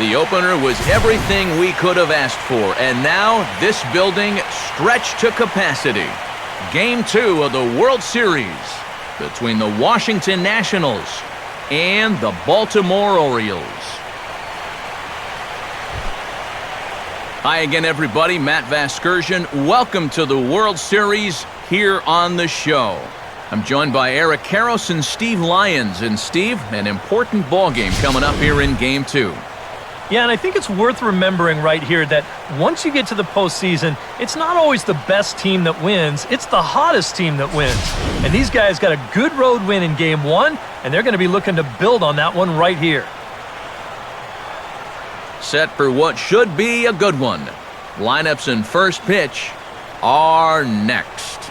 The opener was everything we could have asked for, and now this building stretched to capacity. Game 2 of the World Series between the Washington Nationals and the Baltimore Orioles. Hi again, everybody. Matt Vasgersian. Welcome to the World Series here on the show. I'm joined by Eric Karros and Steve Lyons. And Steve, an important ball game coming up here in Game 2. Yeah, and I think it's worth remembering right here that once you get to the postseason, it's not always the best team that wins, it's the hottest team that wins. And these guys got a good road win in Game 1, and they're going to be looking to build on that one right here. Set for what should be a good one. Lineups and first pitch are next.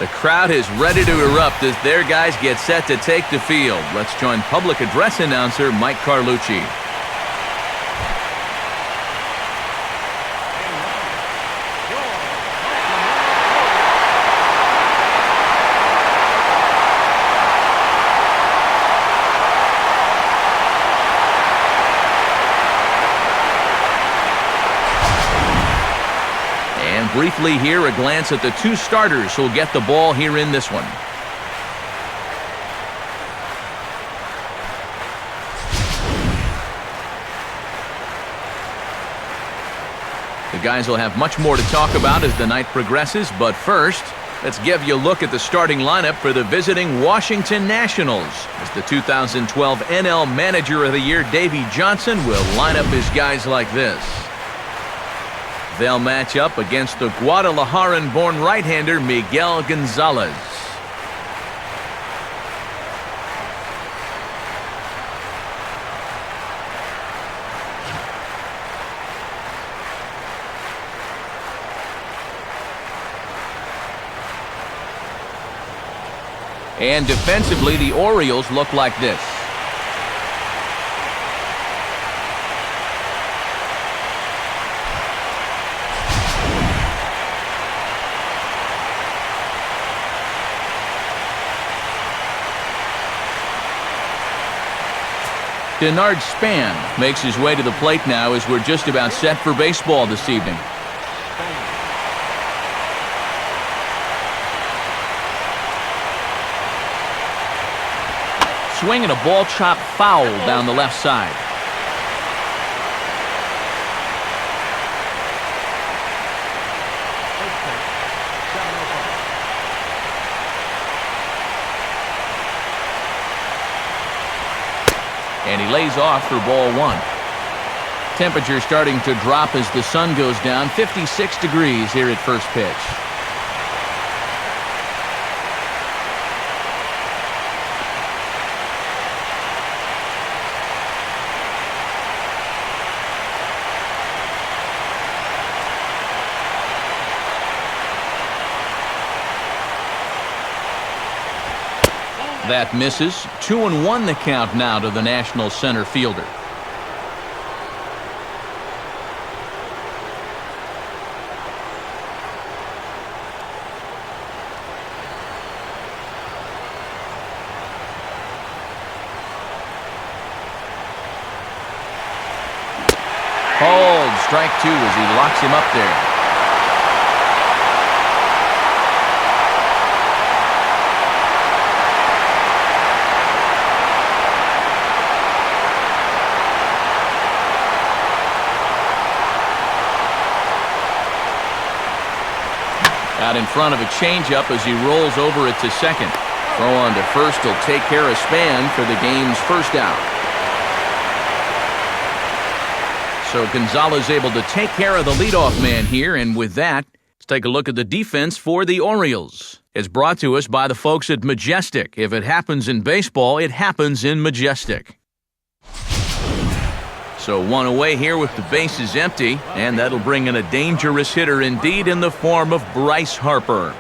The crowd is ready to erupt as their guys get set to take the field. Let's join public address announcer Mike Carlucci. Briefly here, a glance at the two starters who'll get the ball here in this one. The guys will have much more to talk about as the night progresses, but first, let's give you a look at the starting lineup for the visiting Washington Nationals, as the 2012 NL Manager of the Year, Davey Johnson, will line up his guys like this. They'll match up against the Guadalajaran-born right-hander Miguel Gonzalez. And defensively, the Orioles look like this. Denard Span makes his way to the plate now as we're just about set for baseball this evening. Swinging a ball chopped foul down the left side. And he lays off for ball one. Temperature starting to drop as the sun goes down. 56 degrees here at first pitch. That misses. 2-1 the count now to the National center fielder. Called strike 2 as he locks him up there. Out in front of a changeup as he rolls over it to second. Throw on to first will take care of Span for the game's first out. So Gonzalez able to take care of the leadoff man here, and with that, let's take a look at the defense for the Orioles. It's brought to us by the folks at Majestic. If it happens in baseball, it happens in Majestic. So one away here with the bases empty, and that'll bring in a dangerous hitter indeed in the form of Bryce Harper.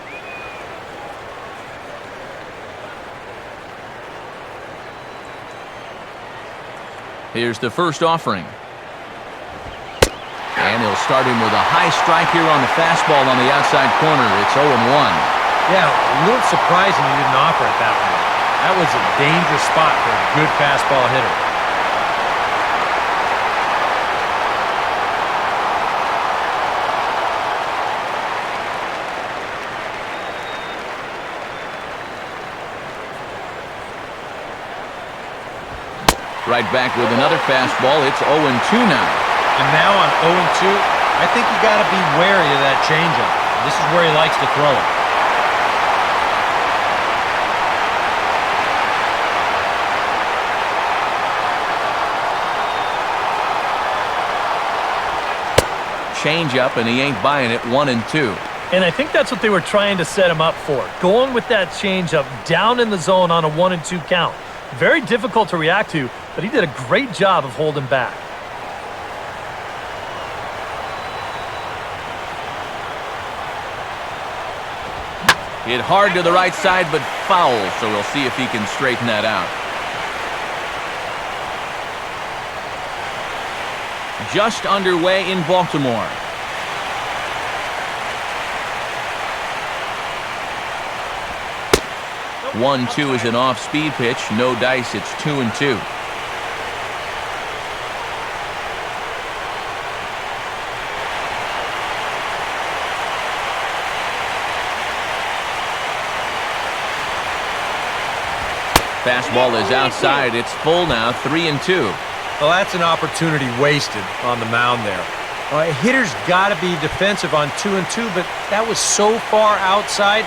Here's the first offering. And he'll start him with a high strike here on the fastball on the outside corner. It's 0-1. Yeah, a little surprising he didn't offer it that way. That was a dangerous spot for a good fastball hitter. Right back with another fastball. It's 0-2 now. And now on 0-2, I think you got to be wary of that changeup. This is where he likes to throw it. Changeup, and he ain't buying it. 1-2. And I think that's what they were trying to set him up for. Going with that changeup down in the zone on a 1-2 count. Very difficult to react to, but he did a great job of holding back. Hit hard to the right side, but foul, so we'll see if he can straighten that out. Just underway in Baltimore. 1-2 is an off-speed pitch. No dice. It's 2-2. Fastball is outside. It's full now. 3-2. Well, that's an opportunity wasted on the mound there. A hitter's got to be defensive on 2-2, but that was so far outside,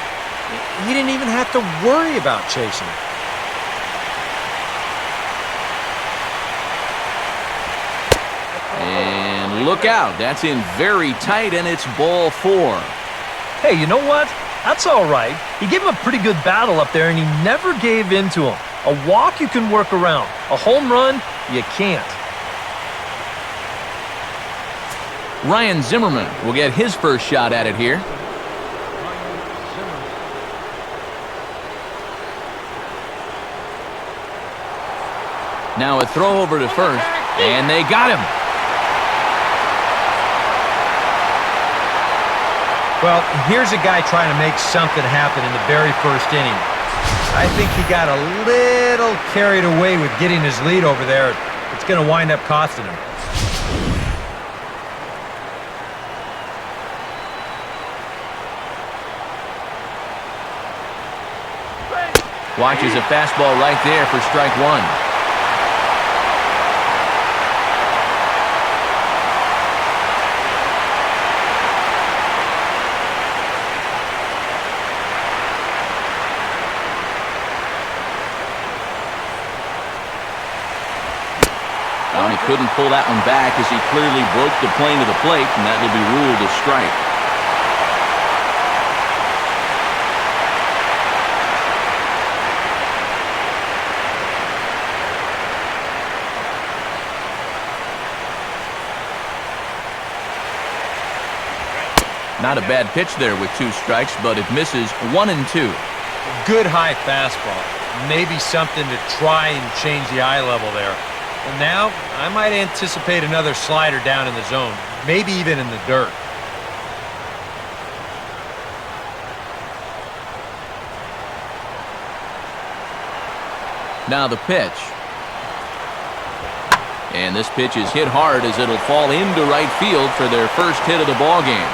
he didn't even have to worry about chasing it. And look out. That's in very tight, and it's ball 4. Hey, you know what? That's all right. He gave him a pretty good battle up there, and he never gave in to him. A walk you can work around. A home run, you can't. Ryan Zimmerman will get his first shot at it here. Now a throw over to first, and they got him. Well, here's a guy trying to make something happen in the very first inning. I think he got a little carried away with getting his lead over there. It's going to wind up costing him. Watches a fastball right there for strike 1. He couldn't pull that one back as he clearly broke the plane of the plate, and that will be ruled a strike. Not a bad pitch there with 2 strikes, but it misses. 1-2. Good high fastball. Maybe something to try and change the eye level there. And now, I might anticipate another slider down in the zone, maybe even in the dirt. Now the pitch. And this pitch is hit hard as it'll fall into right field for their first hit of the ball game.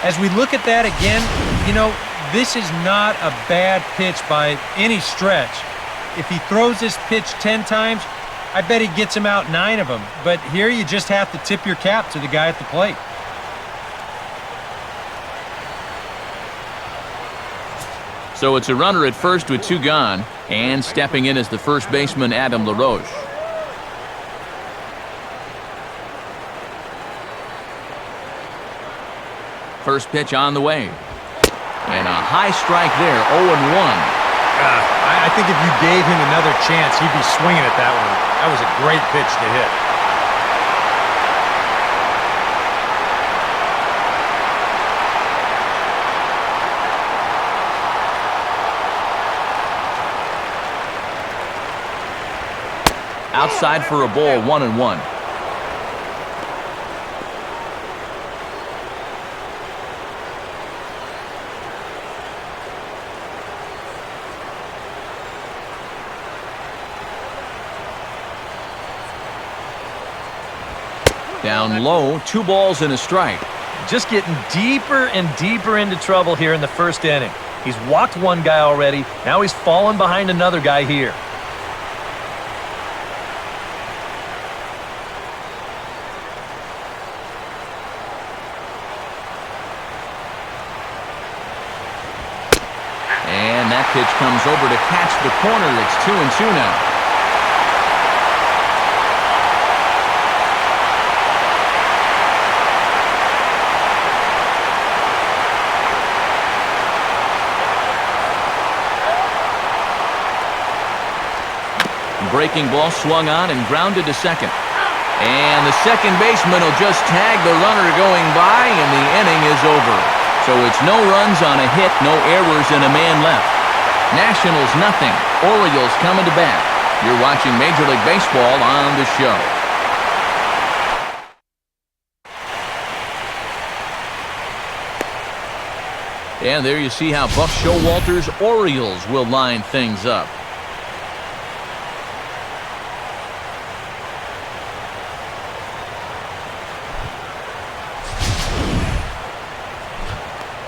As we look at that again, you know, this is not a bad pitch by any stretch. If he throws this pitch 10 times, I bet he gets him out 9 of them. But here you just have to tip your cap to the guy at the plate. So it's a runner at first with 2 gone, and stepping in as the first baseman, Adam LaRoche. First pitch on the way. And a high strike there, 0-1. I think if you gave him another chance, he'd be swinging at that one. That was a great pitch to hit. Outside for a ball, 1-1. Down low, 2 balls and a strike. Just getting deeper and deeper into trouble here in the first inning. He's walked one guy already. Now he's fallen behind another guy here. And that pitch comes over to catch the corner. It's 2-2 now. Breaking ball swung on and grounded to second. And the second baseman will just tag the runner going by, and the inning is over. So it's no runs on a hit, no errors, and a man left. Nationals nothing. Orioles coming to bat. You're watching Major League Baseball on the show. And there you see how Buck Showalter's Orioles will line things up.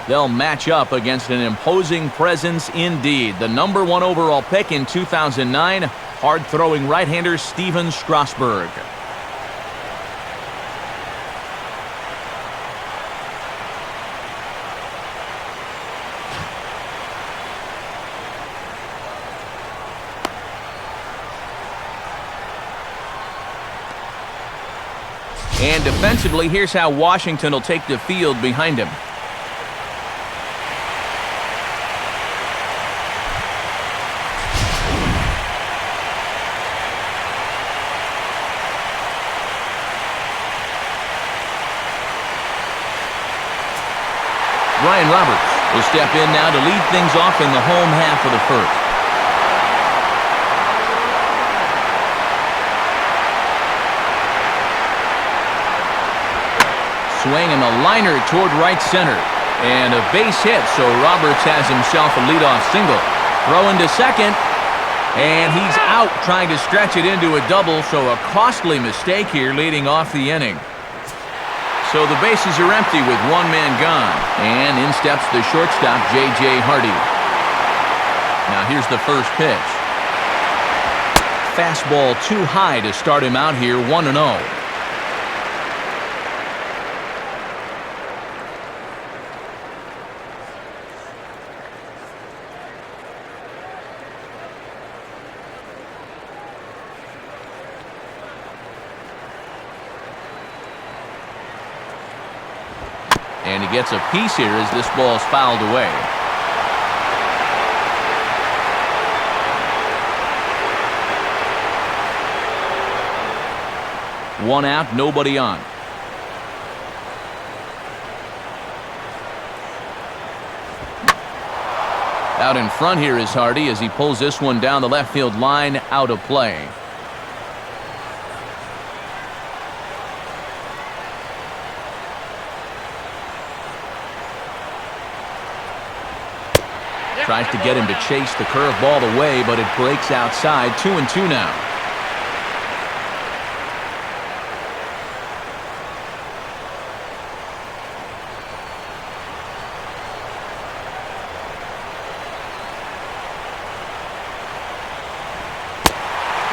They'll match up against an imposing presence indeed. The #1 overall pick in 2009, hard-throwing right-hander Steven Strasburg. And defensively, here's how Washington will take the field behind him. Brian Roberts will step in now to lead things off in the home half of the first. Swing and a liner toward right center. And a base hit, so Roberts has himself a leadoff single. Throw into second. And he's out trying to stretch it into a double, so a costly mistake here leading off the inning. So the bases are empty with one man gone. And in steps the shortstop, J.J. Hardy. Now here's the first pitch. Fastball too high to start him out here, 1-0. And he gets a piece here as this ball's fouled away. One out, nobody on. Out in front here is Hardy as he pulls this one down the left field line, out of play. Tries to get him to chase the curveball away, but it breaks outside. 2-2 now.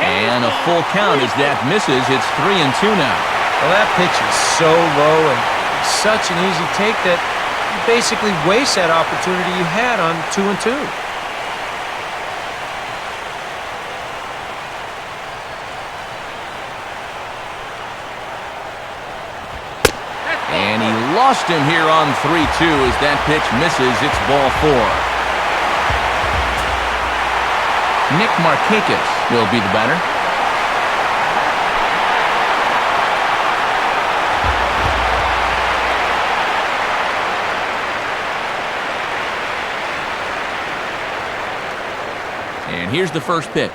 And a full count as that misses. It's 3-2 now. Well, that pitch is so low and such an easy take that you basically waste that opportunity you had on 2-2. And he lost him here on 3-2 as that pitch misses. It's ball 4. Nick Markakis will be the batter. And here's the first pitch.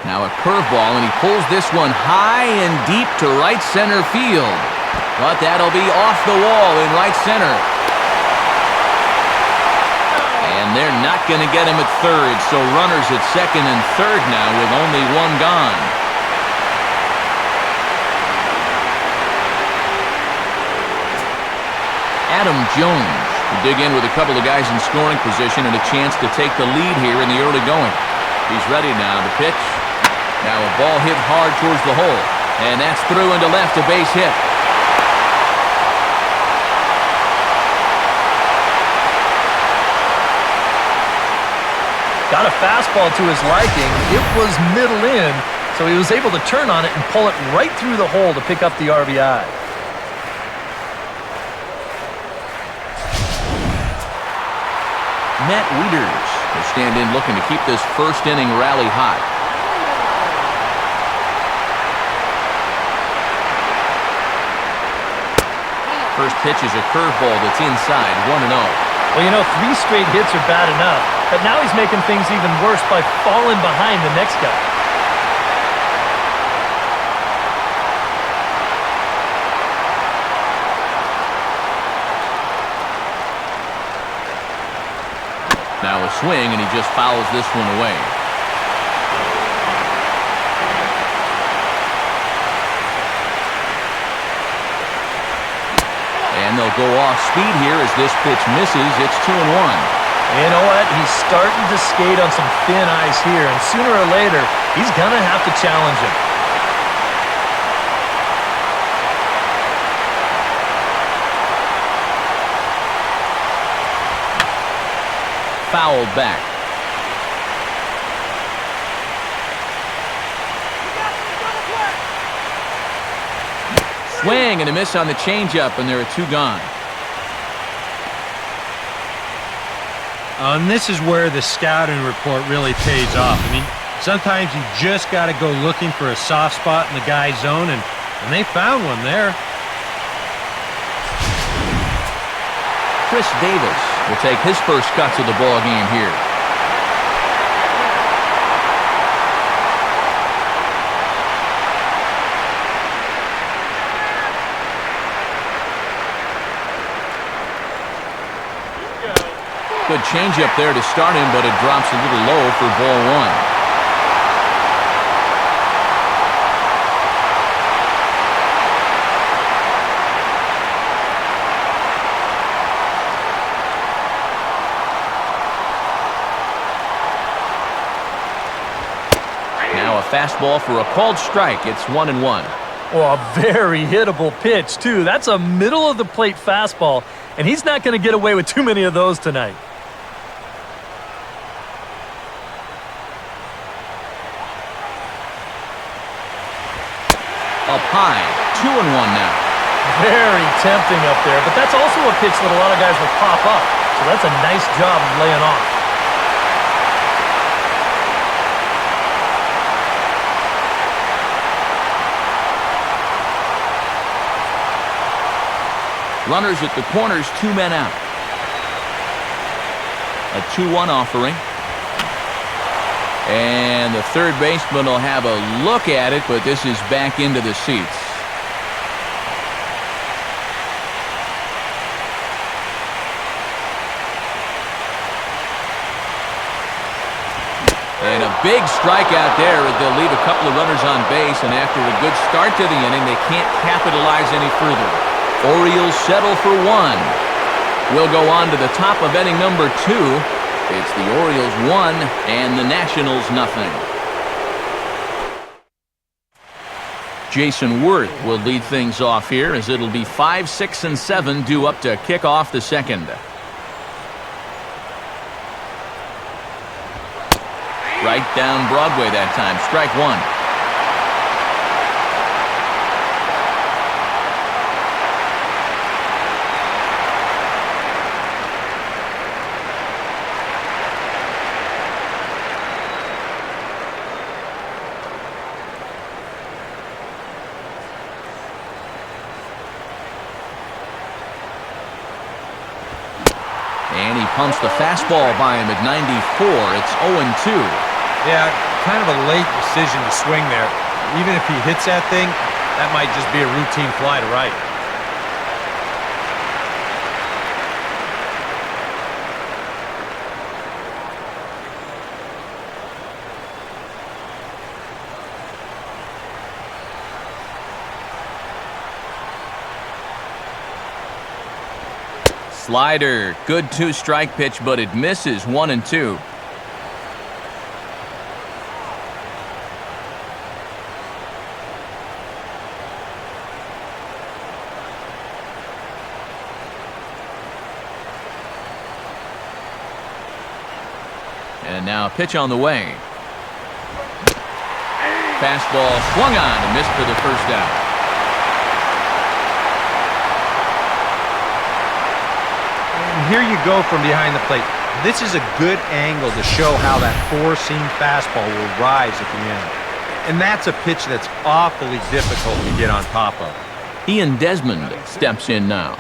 Now a curveball, and he pulls this one high and deep to right center field. But that'll be off the wall in right center. And they're not going to get him at third, so runners at second and third now with only one gone. Adam Jones will dig in with a couple of guys in scoring position and a chance to take the lead here in the early going. He's ready now to pitch. Now a ball hit hard towards the hole, and that's through into left, a base hit. Got a fastball to his liking. It was middle in, so he was able to turn on it and pull it right through the hole to pick up the RBI. Matt Wieters will stand in looking to keep this first inning rally hot. First pitch is a curveball that's inside, 1-0. Well, you know, 3 straight hits are bad enough, but now he's making things even worse by falling behind the next guy. Now a swing, and he just fouls this one away. And they'll go off speed here as this pitch misses. It's 2-1. You know what? He's starting to skate on some thin ice here, and sooner or later, he's going to have to challenge him. Fouled back. Swing and a miss on the changeup, and there are 2 gone. And this is where the scouting report really pays off. I mean, sometimes you just got to go looking for a soft spot in the guy's zone, and they found one there. Chris Davis will take his first cuts of the ball game here. Good changeup there to start him, but it drops a little low for ball 1. Now a fastball for a called strike. It's 1-1. Oh, a very hittable pitch, too. That's a middle-of-the-plate fastball, and he's not going to get away with too many of those tonight. Up high, 2-1 now. Very tempting up there, but that's also a pitch that a lot of guys will pop up, so that's a nice job of laying off. Runners at the corners, 2 men out. A 2-1 offering. And the third baseman will have a look at it, but this is back into the seats. And a big strikeout there. They'll leave a couple of runners on base, and after a good start to the inning, they can't capitalize any further. Orioles settle for 1. We'll go on to the top of inning number 2. It's the Orioles 1 and the Nationals nothing. Jason Worth will lead things off here as it'll be 5, 6, and 7 due up to kick off the second. Right down Broadway that time. Strike 1. And he pumps the fastball by him at 94. It's 0-2. Yeah, kind of a late decision to swing there. Even if he hits that thing, that might just be a routine fly to right. Slider, good 2-strike pitch, but it misses 1-2. And now a pitch on the way. Fastball swung on and missed for the first out. Here you go from behind the plate. This is a good angle to show how that four-seam fastball will rise at the end. And that's a pitch that's awfully difficult to get on top of. Ian Desmond steps in now.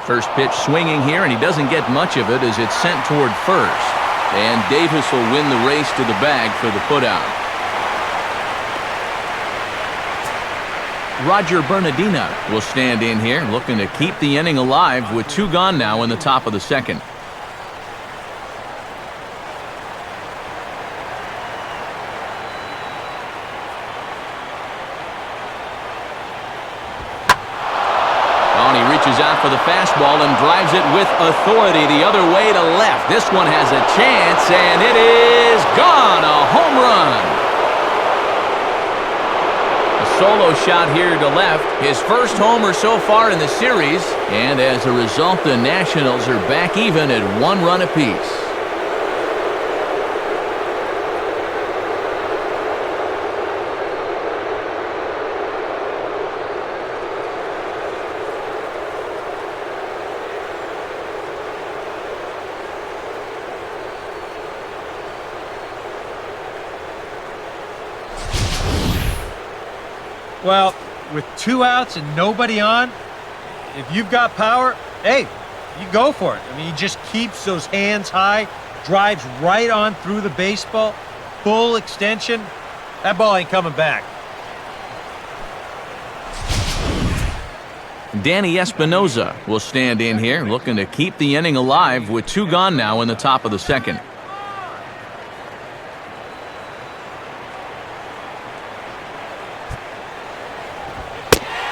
First pitch swinging here, and he doesn't get much of it as it's sent toward first. And Davis will win the race to the bag for the putout. Roger Bernardina will stand in here, looking to keep the inning alive with 2 gone now in the top of the second. Reaches out for the fastball and drives it with authority the other way to left. This one has a chance, and it is gone. A home run. A solo shot here to left. His first homer so far in the series. And as a result, the Nationals are back even at 1 run apiece. Well, with 2 outs and nobody on, if you've got power, hey, you go for it. I mean, he just keeps those hands high, drives right on through the baseball, full extension. That ball ain't coming back. Danny Espinosa will stand in here, looking to keep the inning alive with 2 gone now in the top of the second.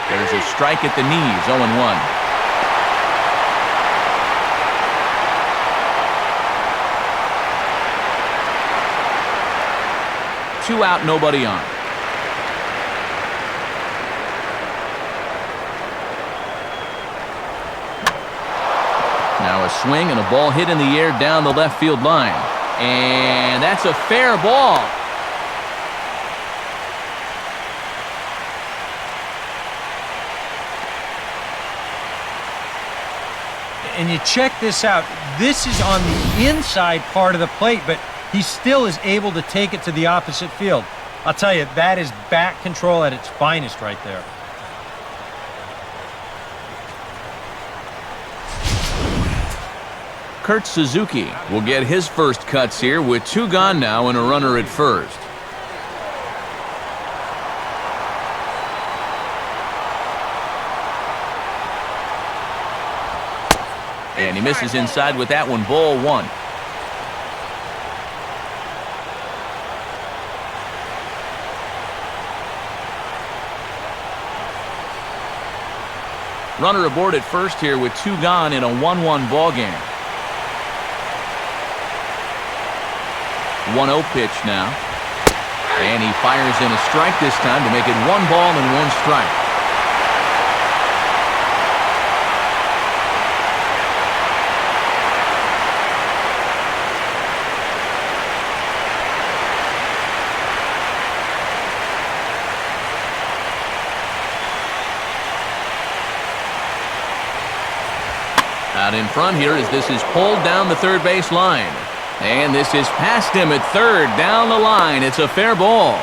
There's a strike at the knees, 0-1. Two out, nobody on. Now a swing and a ball hit in the air down the left field line. And that's a fair ball. And you check this out. This is on the inside part of the plate, but he still is able to take it to the opposite field. I'll tell you, that is bat control at its finest right there. Kurt Suzuki will get his first cuts here with 2 gone now and a runner at first. And he misses inside with that one, ball 1. Runner aboard at first here with 2 gone in a 1-1 ball game. 1-0 pitch now. And he fires in a strike this time to make it 1 ball and 1 strike. Out in front here as this is pulled down the third base line. And this is past him at third, down the line. It's a fair ball.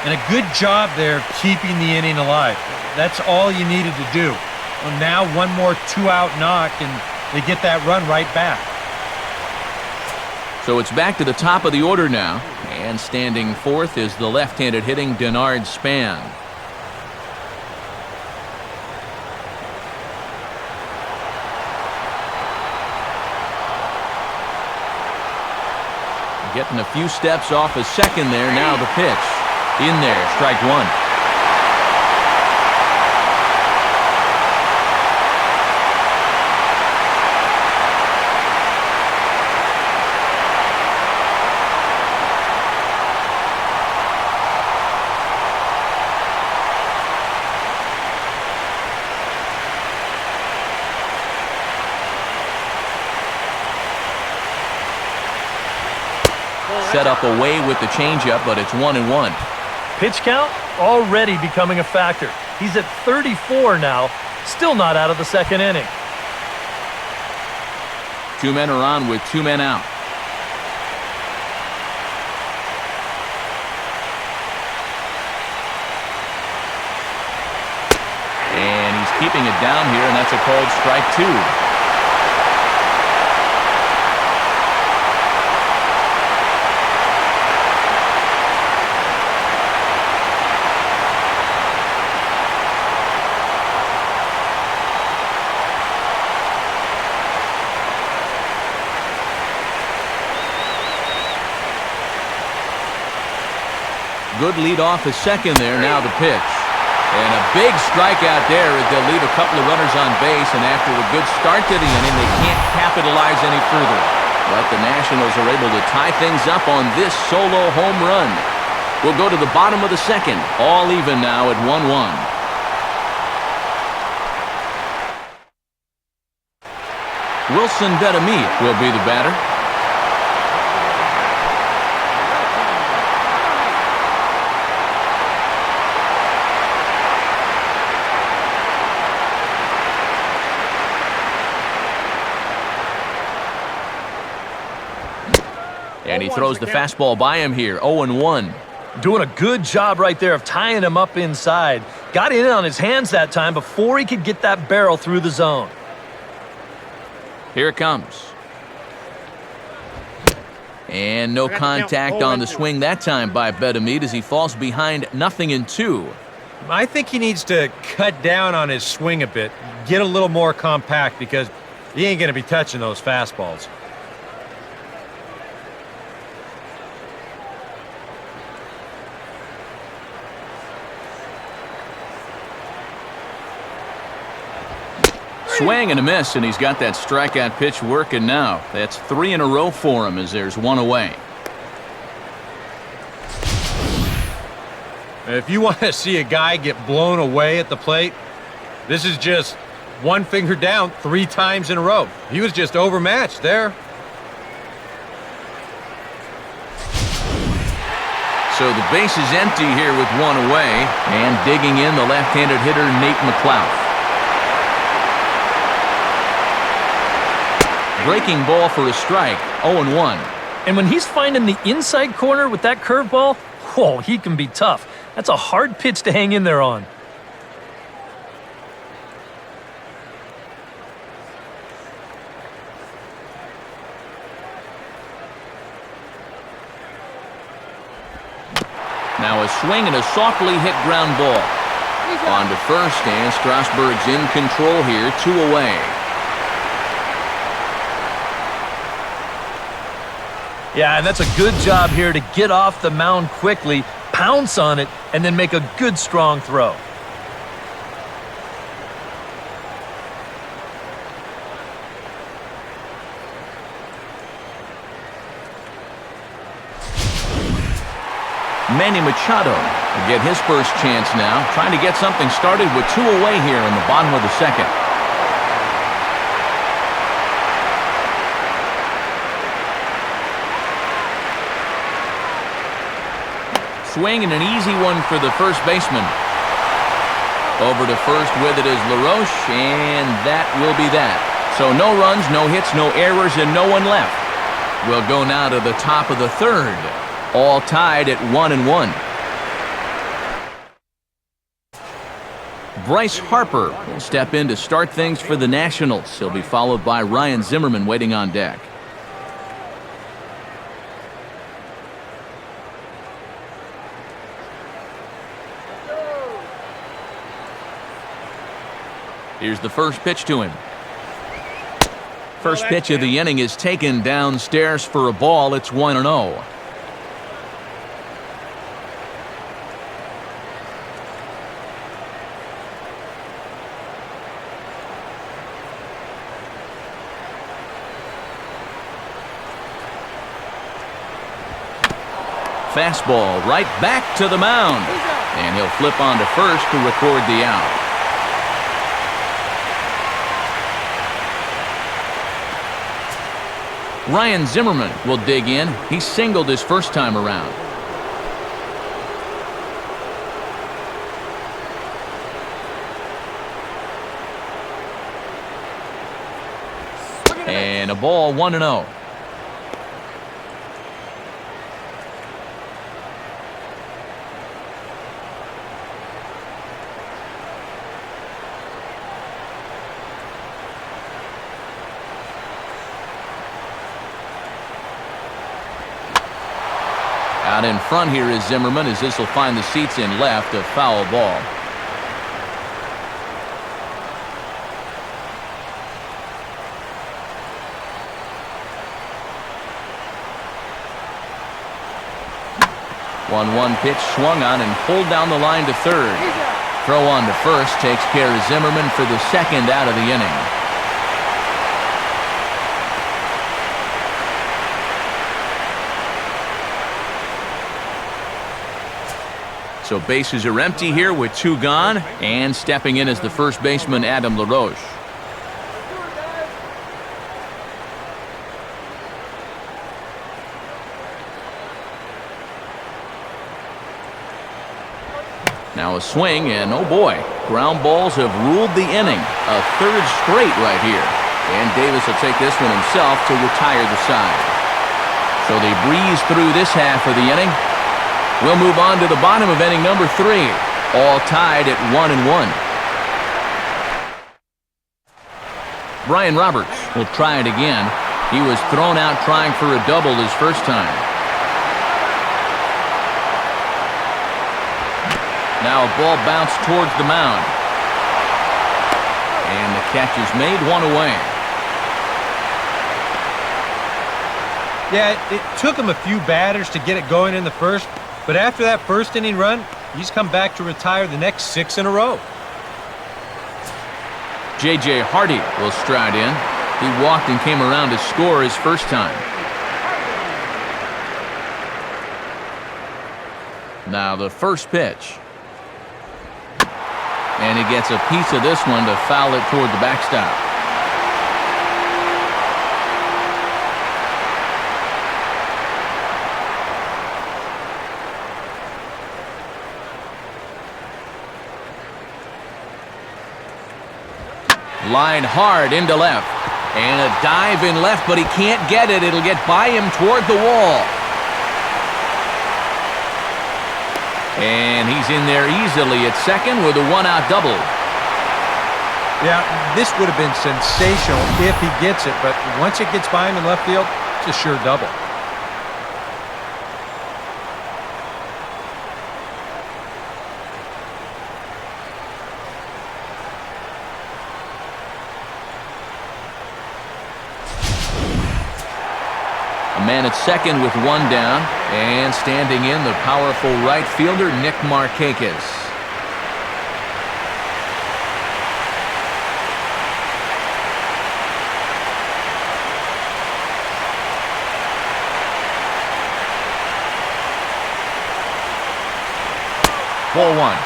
And a good job there keeping the inning alive. That's all you needed to do. Well, now one more 2-out knock, and they get that run right back. So it's back to the top of the order now. And standing fourth is the left-handed hitting Denard Span. Getting a few steps off his second there. Now the pitch. In there, strike one. Set up away with the changeup, but it's 1-1. Pitch count already becoming a factor. He's at 34 now, still not out of the second inning. 2 men are on with 2 men out. And he's keeping it down here, and that's a called strike 2. Good lead off his second there. Now the pitch. And a big strikeout there as they'll leave a couple of runners on base. And after a good start to the inning, they can't capitalize any further. But the Nationals are able to tie things up on this solo home run. We'll go to the bottom of the second. All even now at 1-1. Wilson Betemit will be the batter. And he throws the fastball by him here, 0-1. Doing a good job right there of tying him up inside. Got in on his hands that time before he could get that barrel through the zone. Here it comes. And no contact on the swing that time by Betemit as he falls behind 0-2. I think he needs to cut down on his swing a bit, get a little more compact, because he ain't going to be touching those fastballs. Swing and a miss, and he's got that strikeout pitch working now. That's 3 in a row for him as there's one away. If you want to see a guy get blown away at the plate, this is just one finger down 3 times in a row. He was just overmatched there. So the base is empty here with one away, and digging in the left-handed hitter Nate McLeod. Breaking ball for a strike, 0-1. And when he's finding the inside corner with that curveball, whoa, he can be tough. That's a hard pitch to hang in there on. Now a swing and a softly hit ground ball. On to first, and Strasburg's in control here, 2 away. Yeah, and that's a good job here to get off the mound quickly, pounce on it, and then make a good, strong throw. Manny Machado will get his first chance now, trying to get something started with 2 away here in the bottom of the second. Swing and an easy one for the first baseman. Over to first with it is LaRoche, and that will be that. So no runs, no hits, no errors, and no one left. We'll go now to the top of the third. All tied at 1-1. Bryce Harper will step in to start things for the Nationals. He'll be followed by Ryan Zimmerman waiting on deck. Here's the first pitch to him. First pitch of the inning is taken downstairs for a ball. It's 1-0. Fastball right back to the mound. And he'll flip on to first to record the out. Ryan Zimmerman will dig in. He singled his first time around. And a ball, 1-0. Out in front here is Zimmerman, as this will find the seats in left, a foul ball. One pitch swung on and pulled down the line to third. Throw on to first takes care of Zimmerman for the second out of the inning. So bases are empty here with two gone, and stepping in as the first baseman, Adam LaRoche. Now a swing, and oh boy, ground balls have ruled the inning. A third straight right here. And Davis will take this one himself to retire the side. So they breeze through this half of the inning. We'll move on to the bottom of inning number 3, all tied at 1-1. Brian Roberts will try it again. He was thrown out trying for a double his first time. Now a ball bounced towards the mound. And the catch is made, one away. Yeah, it took him a few batters to get it going in the first. But after that first inning run, he's come back to retire the next 6 in a row. J.J. Hardy will stride in. He walked and came around to score his first time. Now the first pitch. And he gets a piece of this one to foul it toward the backstop. Line hard into left. And a dive in left, but he can't get it. It'll get by him toward the wall. And he's in there easily at second with a one-out double. Yeah, this would have been sensational if he gets it, but once it gets by him in left field, it's a sure double. A man at second with one down, and standing in the powerful right fielder, Nick Markakis. Ball one.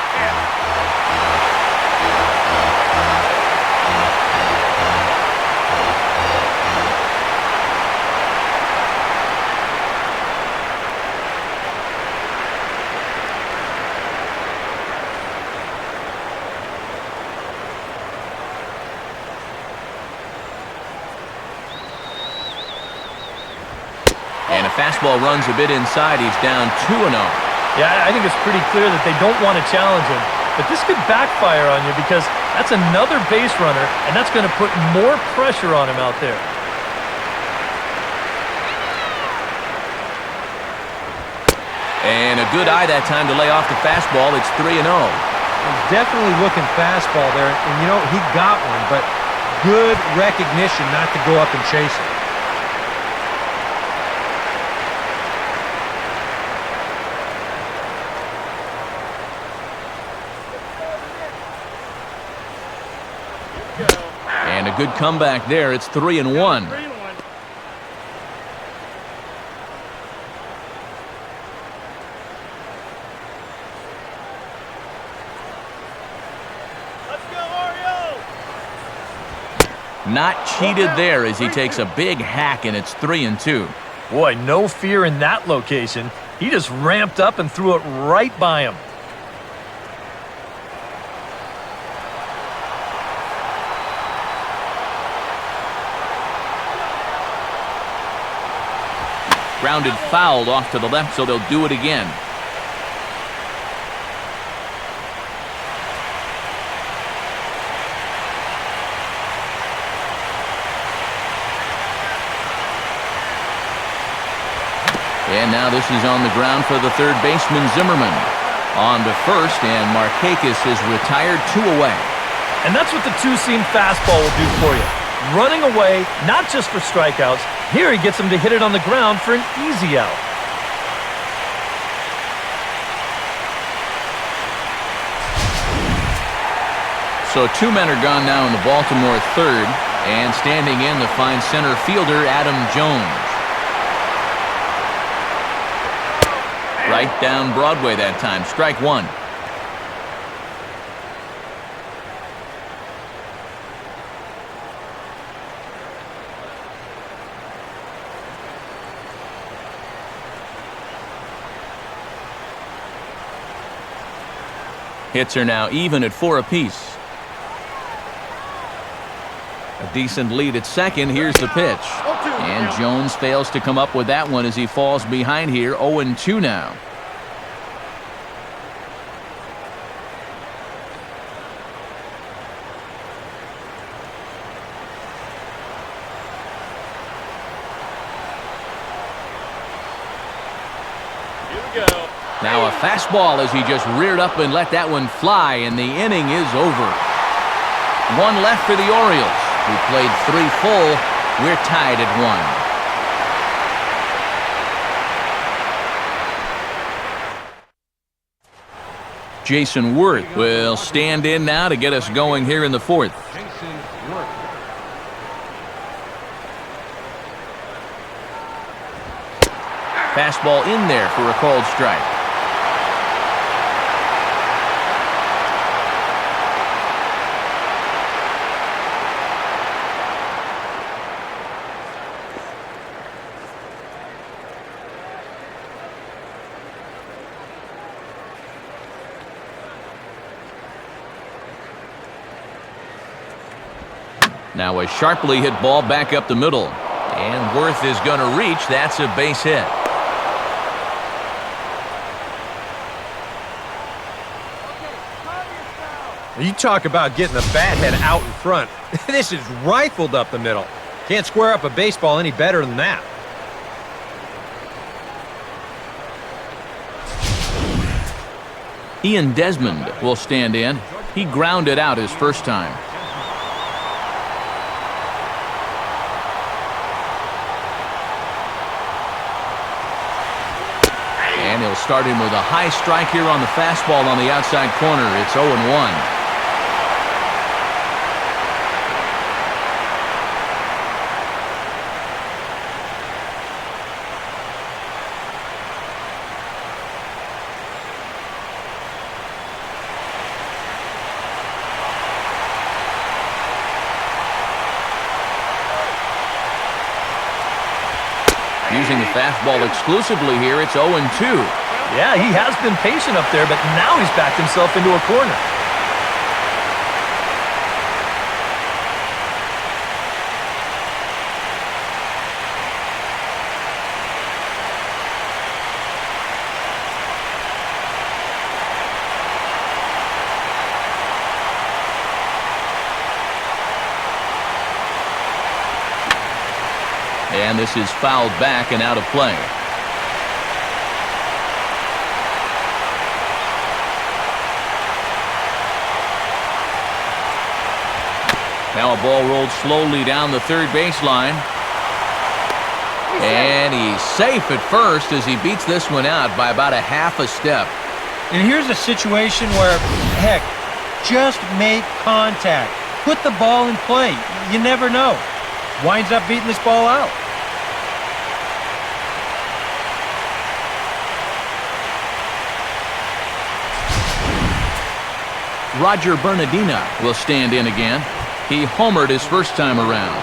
And a fastball runs a bit inside. He's down 2-0. Yeah, I think it's pretty clear that they don't want to challenge him. but this could backfire on you because that's another base runner, and that's going to put more pressure on him out there. And a good eye that time to lay off the fastball. It's 3-0. He's definitely looking fastball there, and you know, he got one, but good recognition not to go up and chase it. And a good comeback there. It's 3-1. Let's go, Orioles! Not cheated there as he takes a big hack, and it's 3-2. Boy, no fear in that location. He just ramped up and threw it right by him. Grounded foul off to the left, so they'll do it again. And now this is on the ground for the third baseman, Zimmerman. On to first, and Markakis is retired 2 away. And that's what the two-seam fastball will do for you. Running away, not just for strikeouts. Here he gets him to hit it on the ground for an easy out. So 2 men are gone now in the Baltimore third, and standing in the fine center fielder, Adam Jones. Right down Broadway that time. Strike one. Hits are now even at 4 apiece. A decent lead at second. Here's the pitch. And Jones fails to come up with that one as he falls behind here. 0-2 now. Now a fastball as he just reared up and let that one fly, and the inning is over. One left for the Orioles, who played 3 full. We're tied at 1. Jason Worth will stand in now to get us going here in the fourth. Fastball in there for a called strike. Now a sharply hit ball back up the middle. And Worth is going to reach. That's a base hit. You talk about getting the bat head out in front. This is rifled up the middle. Can't square up a baseball any better than that. Ian Desmond will stand in. He grounded out his first time. And he'll start him with a high strike here on the fastball on the outside corner. It's 0-1. Using the fastball exclusively here, it's 0-2. Yeah, he has been patient up there, but now he's backed himself into a corner. And this is fouled back and out of play. Now a ball rolled slowly down the third baseline. And he's safe at first as he beats this one out by about a half a step. And here's a situation where, heck, just make contact. Put the ball in play. You never know. Winds up beating this ball out. Roger Bernardina will stand in again. He homered his first time around.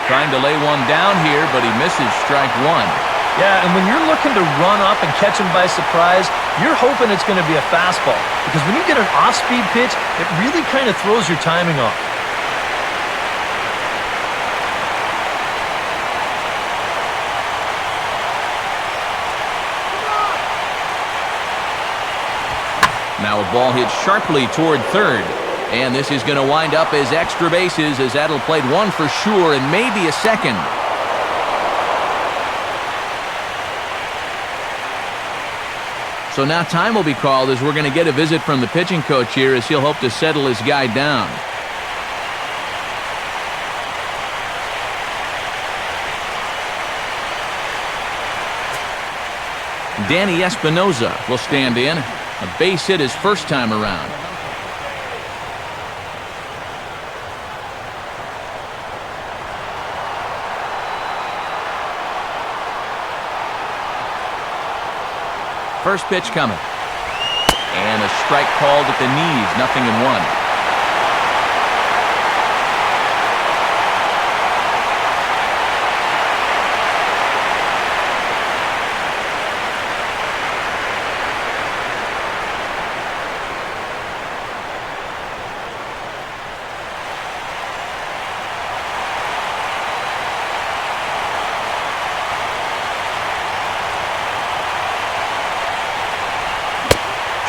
Trying to lay one down here, but he misses strike one. Yeah, and when you're looking to run up and catch him by surprise, you're hoping it's going to be a fastball. Because when you get an off-speed pitch, it really kind of throws your timing off. Now a ball hit sharply toward third. And this is going to wind up as extra bases as that'll play one for sure and maybe a second. So now time will be called as we're going to get a visit from the pitching coach here as he'll hope to settle his guy down. Danny Espinoza will stand in. A base hit his first time around. First pitch coming. And a strike called at the knees, 0-1.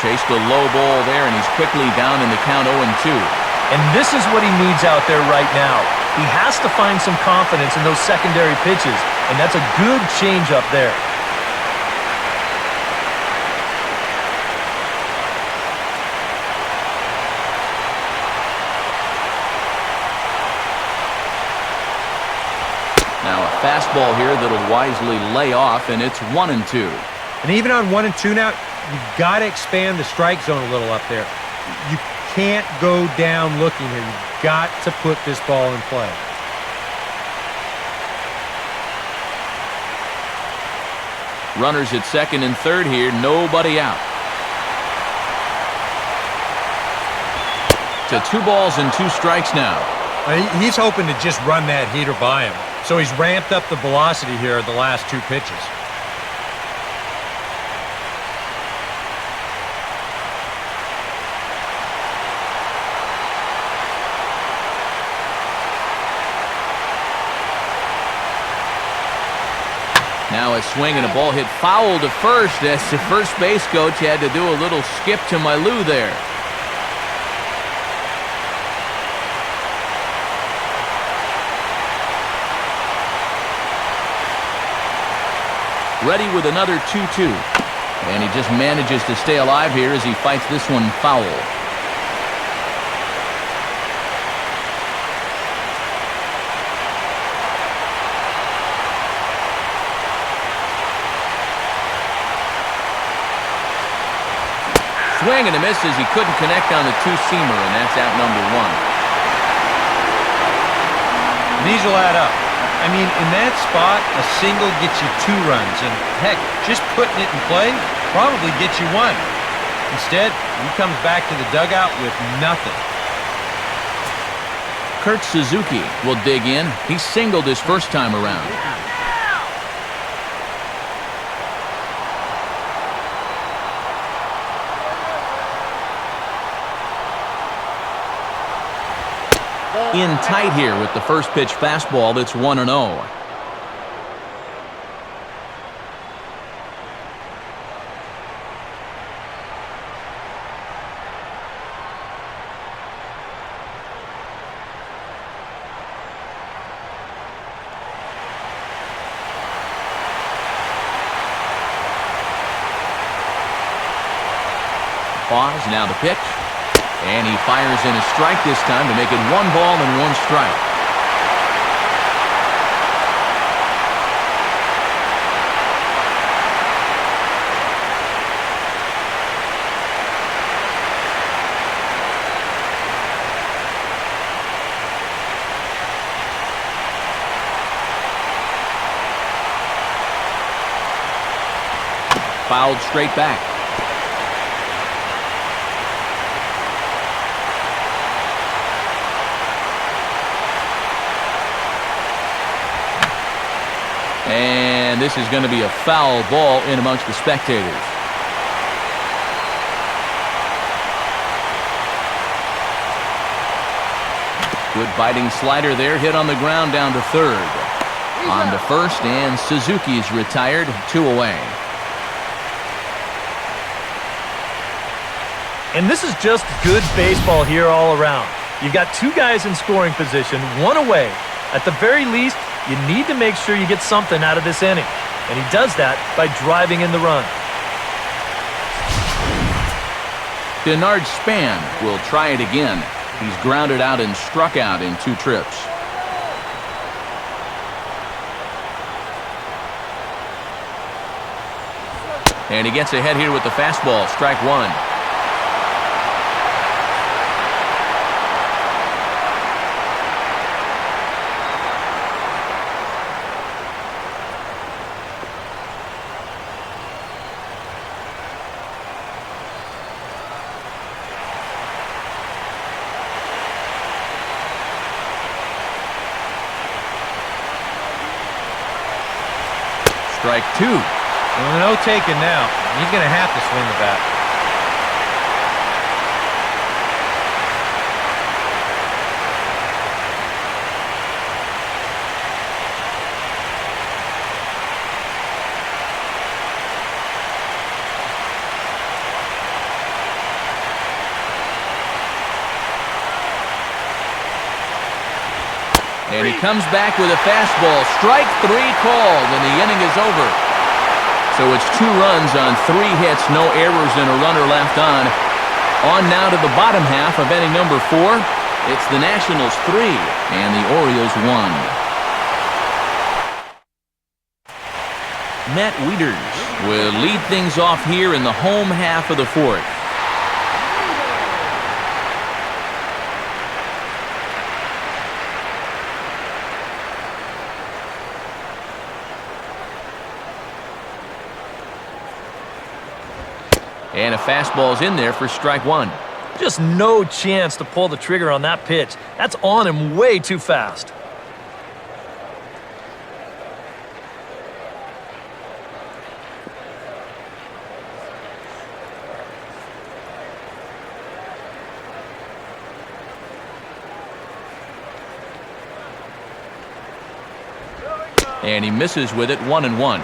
Chased a low ball there, and he's quickly down in the count 0-2. And this is what he needs out there right now. He has to find some confidence in those secondary pitches, and that's a good changeup there. Now a fastball here that'll wisely lay off, and it's 1-2. And even on 1-2 now, you've got to expand the strike zone a little up there. You can't go down looking here. You've got to put this ball in play. Runners at second and third here, nobody out. To 2 balls and 2 strikes now. He's hoping to just run that heater by him. So he's ramped up the velocity here the last 2 pitches. Now a swing and a ball hit foul to first as the first base coach had to do a little skip to my loo there. Ready with another 2-2. And he just manages to stay alive here as he fights this one foul. Swing and a miss as he couldn't connect on the 2-seamer, and that's out number 1. These will add up. I mean, in that spot, a single gets you 2 runs, and heck, just putting it in play probably gets you 1. Instead, he comes back to the dugout with nothing. Kurt Suzuki will dig in. He singled his first time around. In tight here with the first pitch fastball that's 1-0. pause, now the pitch. And he fires in a strike this time to make it 1 ball and 1 strike. Fouled straight back. And this is going to be a foul ball in amongst the spectators. Good biting slider there, hit on the ground down to third. On to first, and Suzuki's retired, 2 away. And this is just good baseball here all around. You've got 2 guys in scoring position, 1 away. At the very least, you need to make sure you get something out of this inning. And he does that by driving in the run. Denard Span will try it again. He's grounded out and struck out in 2 trips. And he gets ahead here with the fastball, strike 1. Strike 2. Well, no taking now. He's going to have to swing the bat. And he comes back with a fastball. Strike 3 called, and the inning is over. So it's 2 runs on 3 hits, no errors, and a runner left on. On now to the bottom half of inning number 4. It's the Nationals 3 and the Orioles 1. Matt Wieters will lead things off here in the home half of the 4th. And a fastball's in there for strike 1. Just no chance to pull the trigger on that pitch. That's on him way too fast. And he misses with it, 1-1.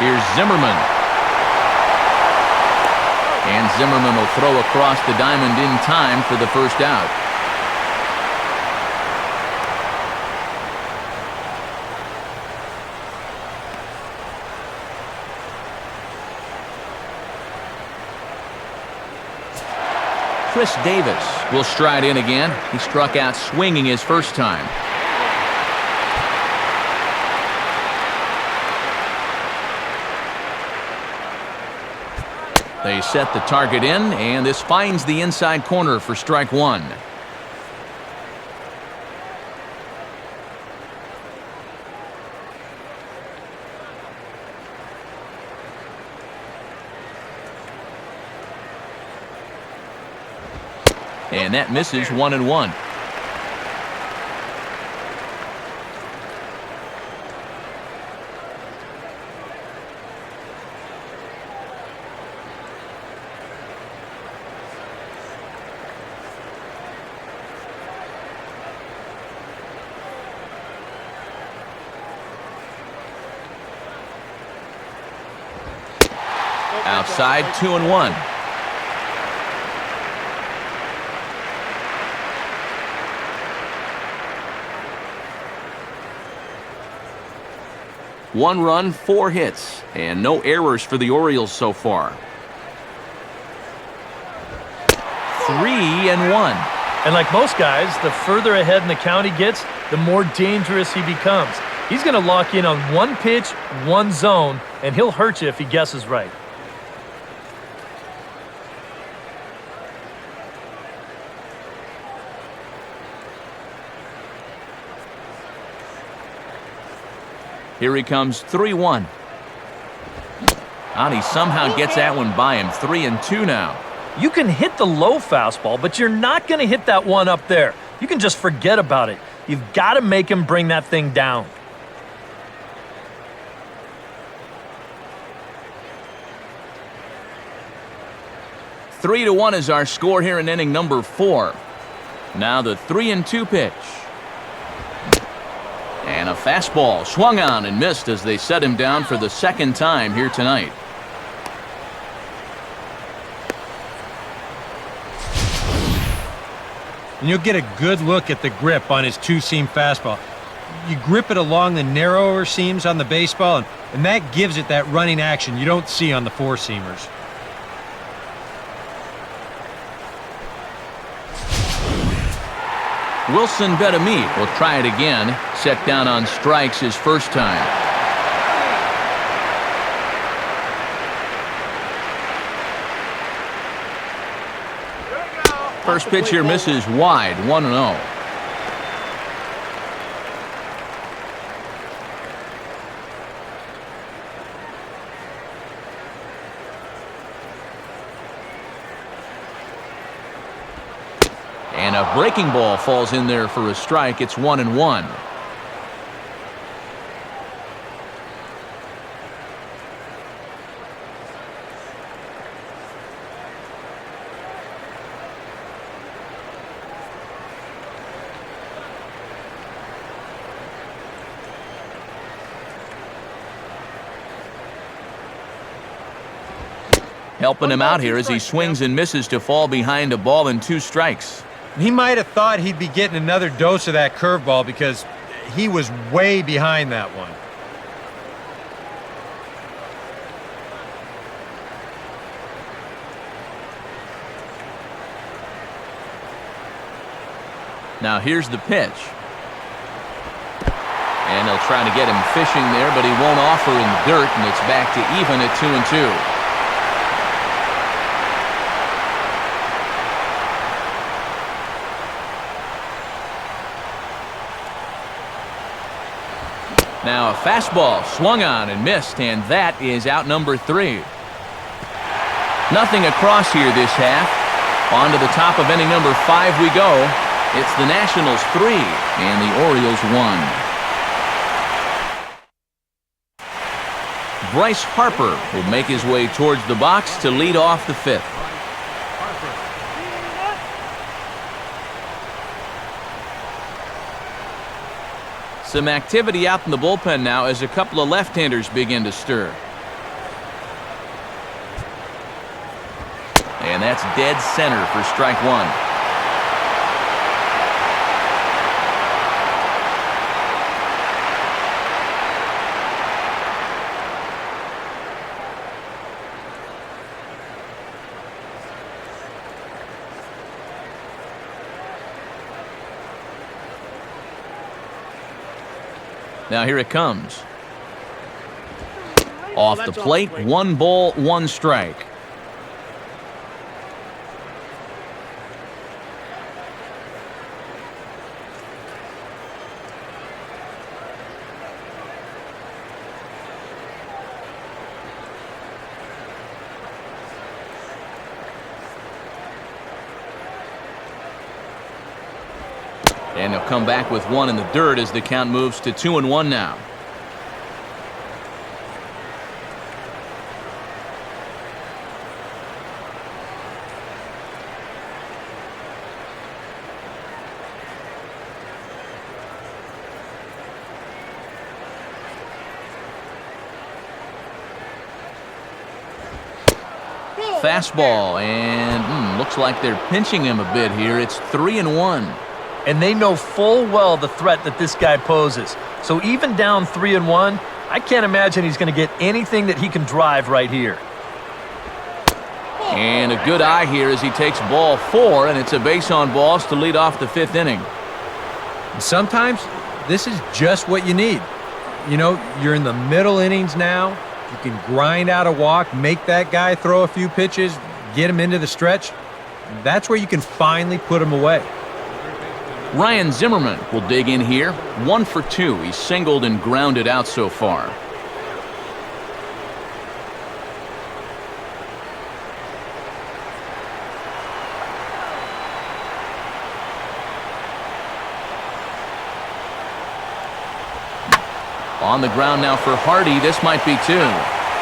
Here's Zimmerman. And Zimmerman will throw across the diamond in time for the first out. Chris Davis will stride in again. He struck out swinging his first time. They set the target in, and this finds the inside corner for strike 1. And that misses, 1-1. Outside, 2-1. One run, 4 hits, and no errors for the Orioles so far. 3-1. And like most guys, the further ahead in the count he gets, the more dangerous he becomes. He's going to lock in on one pitch, one zone, and he'll hurt you if he guesses right. Here he comes, 3-1. And he somehow gets that one by him. 3-2 now. You can hit the low fastball, but you're not going to hit that one up there. You can just forget about it. You've got to make him bring that thing down. Three to 1 is our score here in inning number 4. Now the 3-2 pitch. And a fastball swung on and missed as they set him down for the second time here tonight. And you'll get a good look at the grip on his two-seam fastball. You grip it along the narrower seams on the baseball, and that gives it that running action you don't see on the four-seamers. Wilson Betamit will try it again. Set down on strikes his first time. First pitch here misses wide, 1-0. And a breaking ball falls in there for a strike. It's 1-1. Helping him out here as he swings and misses to fall behind a ball and 2 strikes. He might have thought he'd be getting another dose of that curveball because he was way behind that one. Now here's the pitch. And they'll try to get him fishing there, but he won't offer in the dirt, and it's back to even at 2-2. Now a fastball swung on and missed, and that is out number 3. Nothing across here this half. On to the top of inning number 5 we go. It's the Nationals 3 and the Orioles 1. Bryce Harper will make his way towards the box to lead off the 5th. Some activity out in the bullpen now as a couple of left-handers begin to stir. And that's dead center for strike 1. Now here it comes. Off the plate, 1 ball, 1 strike. And he'll come back with 1 in the dirt as the count moves to 2-1 now. fastball, and looks like they're pinching him a bit here. It's 3-1. And they know full well the threat that this guy poses. So even down 3-1, I can't imagine he's going to get anything that he can drive right here. And a good eye here as he takes ball 4, and it's a base on balls to lead off the 5th inning. Sometimes this is just what you need. You know, you're in the middle innings now. You can grind out a walk, make that guy throw a few pitches, get him into the stretch. That's where you can finally put him away. Ryan Zimmerman will dig in here. 1 for 2. He's singled and grounded out so far. On the ground now for Hardy. This might be 2.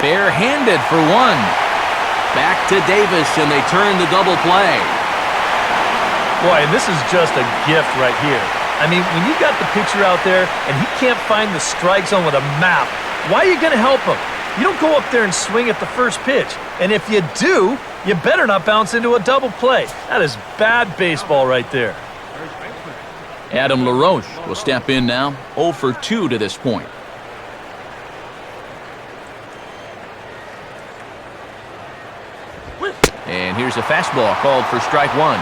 Bare-handed for 1. Back to Davis, and they turn the double play. Boy, and this is just a gift right here. I mean, when you got the pitcher out there and he can't find the strike zone with a map, why are you going to help him? You don't go up there and swing at the first pitch. And if you do, you better not bounce into a double play. That is bad baseball right there. Adam LaRoche will step in now. 0 for 2 to this point. And here's a fastball called for strike 1.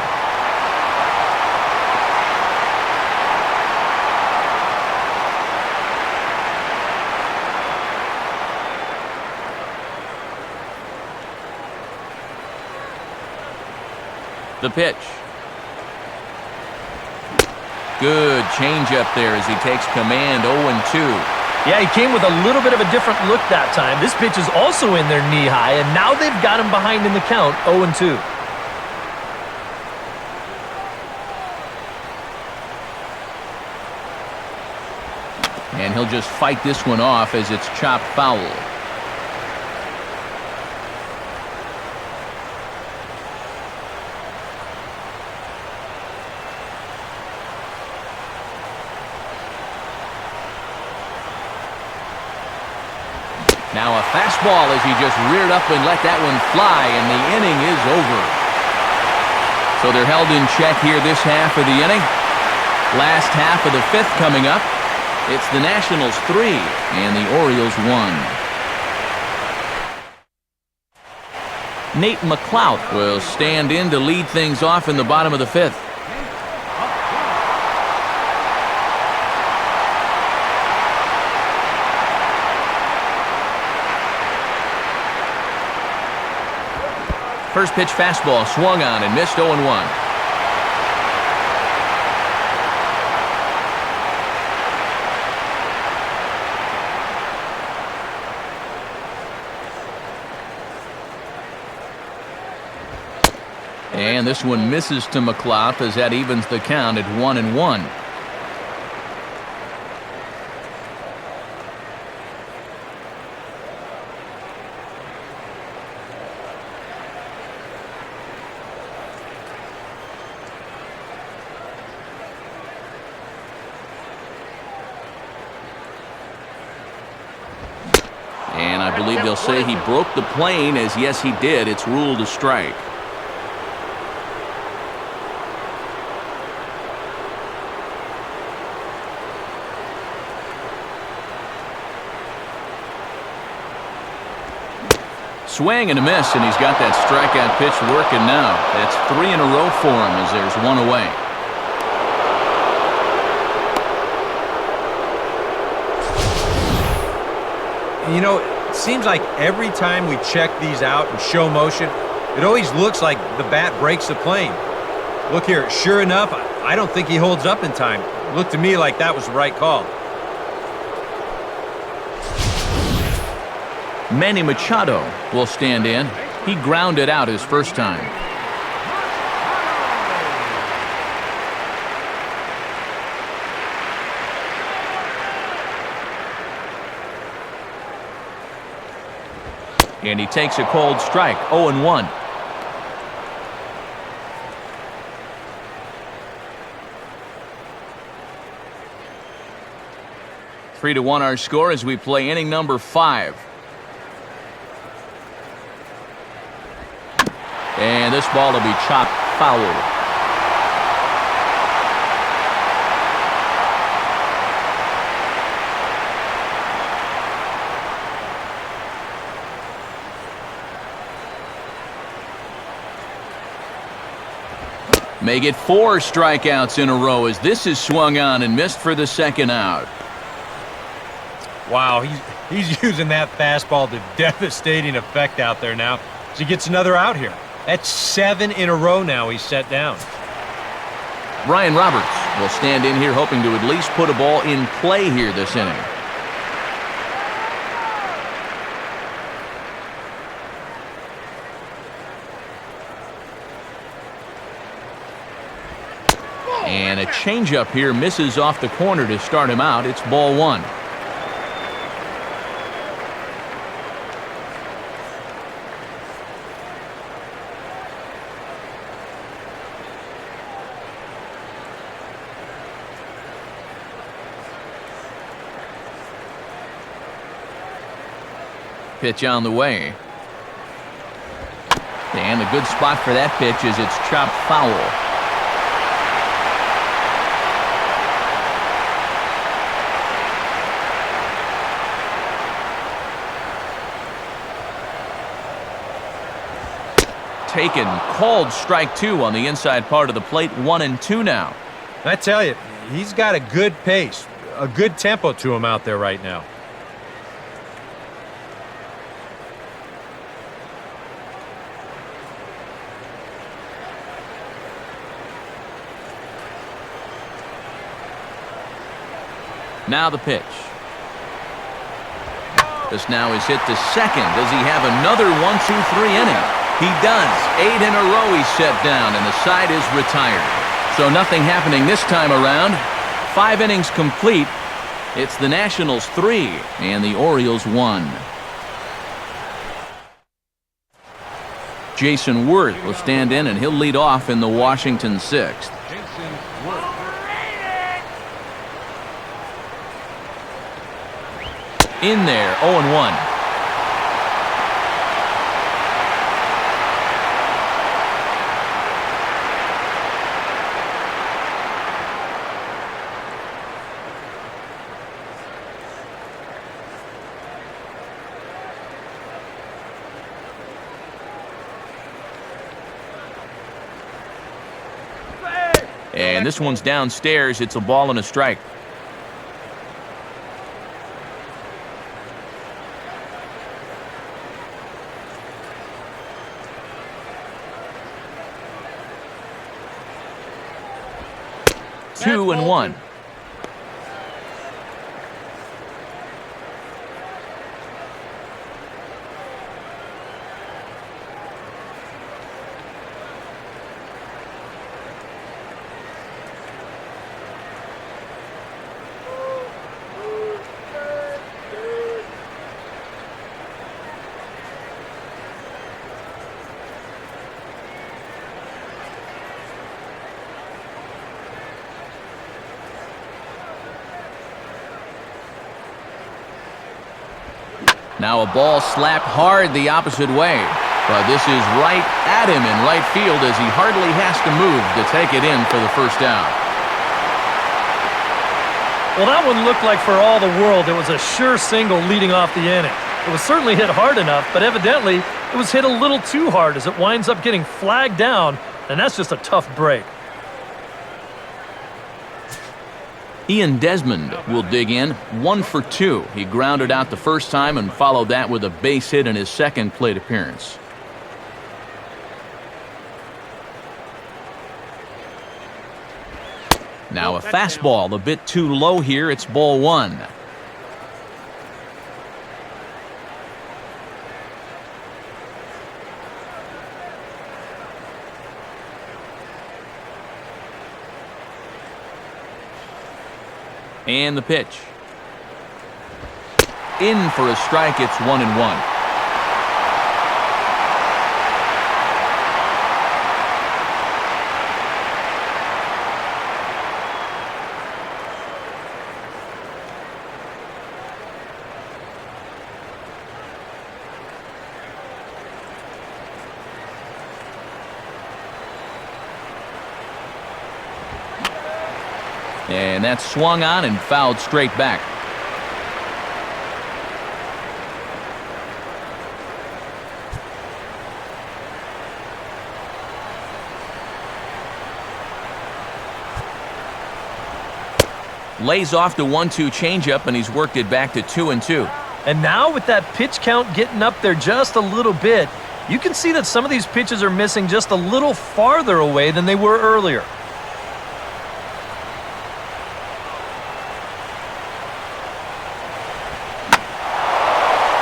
The pitch. Good changeup there as he takes command. 0-2. Yeah, he came with a little bit of a different look that time. This pitch is also in there knee-high, and now they've got him behind in the count, 0-2. And he'll just fight this one off as it's chopped foul. Now a fastball as he just reared up and let that one fly, and the inning is over. So they're held in check here this half of the inning. Last half of the 5th coming up. It's the Nationals 3 and the Orioles 1. Nate McLeod will stand in to lead things off in the bottom of the 5th. First pitch fastball swung on and missed. 0-1. And this one misses to McLeod as that evens the count at 1-1. And I believe they'll say he broke the plane, as yes he did. It's ruled a strike. Swing and a miss, and he's got that strikeout pitch working now. That's 3 in a row for him as there's 1 away. You know, it seems like every time we check these out and show motion, it always looks like the bat breaks the plane. Look here, sure enough, I don't think he holds up in time. It looked to me like that was the right call. Manny Machado will stand in. He grounded out his first time. And he takes a cold strike. 0-1. Three to 1 our score as we play inning number 5. And this ball will be chopped foul. May get 4 strikeouts in a row as this is swung on and missed for the second out. Wow, he's using that fastball to devastating effect out there now. So he gets another out here. That's 7 in a row now he's set down. Brian Roberts will stand in here hoping to at least put a ball in play here this inning. And a changeup here misses off the corner to start him out. It's ball 1. Pitch on the way. And a good spot for that pitch is it's chopped foul. Taken, called strike 2 on the inside part of the plate. 1-2 now. I tell you, he's got a good pace, a good tempo to him out there right now. Now the pitch. This now is hit to second. Does he have another 1-2-3 inning? He does. 8 in a row he's set down, and the side is retired. So nothing happening this time around. 5 innings complete. It's the Nationals 3 and the Orioles 1. Jason Worth will stand in, and he'll lead off in the Washington 6th. In there, 0-1. And this one's downstairs. It's a ball and a strike. Two and one. Now a ball slapped hard the opposite way. But this is right at him in right field as he hardly has to move to take it in for the first out. Well, that one looked like for all the world it was a sure single leading off the inning. It was certainly hit hard enough, but evidently it was hit a little too hard as it winds up getting flagged down, and that's just a tough break. Ian Desmond will dig in, 1 for 2. He grounded out the first time and followed that with a base hit in his second plate appearance. Now a fastball, a bit too low here. It's ball 1. And the pitch. In for a strike. It's 1-1. And that's swung on and fouled straight back. Lays off the 1-2 changeup, and he's worked it back to 2-2. And now with that pitch count getting up there just a little bit, you can see that some of these pitches are missing just a little farther away than they were earlier.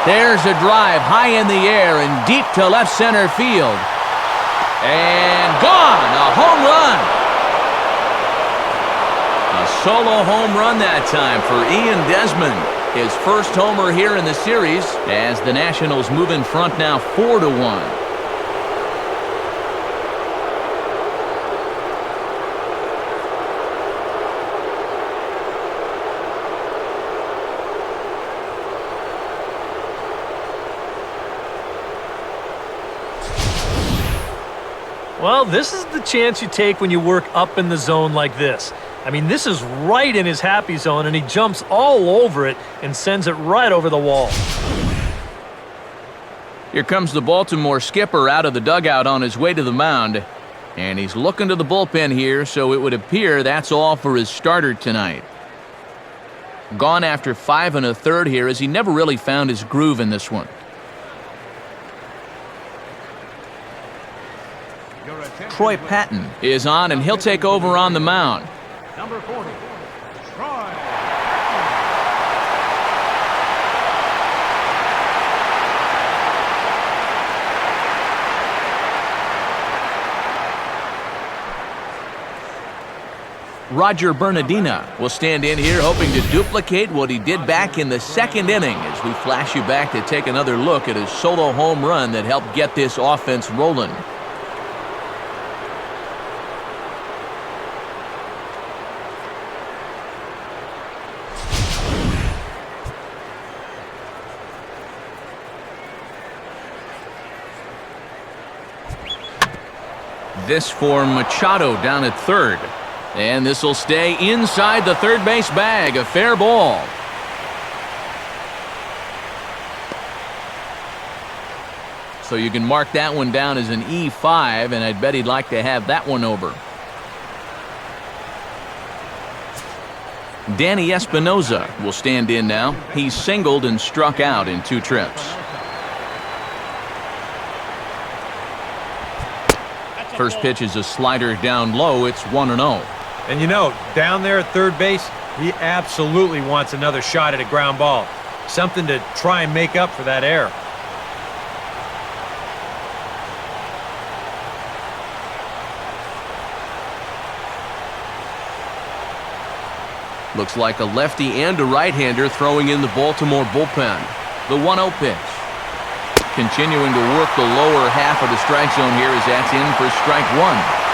There's a drive high in the air and deep to left center field. And gone! A home run! A solo home run that time for Ian Desmond. His first homer here in the series as the Nationals move in front now 4-1. Well, this is the chance you take when you work up in the zone like this. I mean, this is right in his happy zone, and he jumps all over it and sends it right over the wall. Here comes the Baltimore skipper out of the dugout on his way to the mound. And he's looking to the bullpen here, so it would appear that's all for his starter tonight. Gone after 5 1/3 here, as he never really found his groove in this one. Troy Patton is on, and he'll take over on the mound. Number 40, Troy. Roger Bernardina will stand in here hoping to duplicate what he did back in the second inning as we flash you back to take another look at his solo home run that helped get this offense rolling. This for Machado down at third. And this will stay inside the third base bag. A fair ball. So you can mark that one down as an E5, and I'd bet he'd like to have that one over. Danny Espinosa will stand in now. He's singled and struck out in 2 trips. First pitch is a slider down low. It's 1-0. And you know, down there at third base, he absolutely wants another shot at a ground ball. Something to try and make up for that error. Looks like a lefty and a right-hander throwing in the Baltimore bullpen. The 1-0 pitch. Continuing to work the lower half of the strike zone here as that's in for strike 1.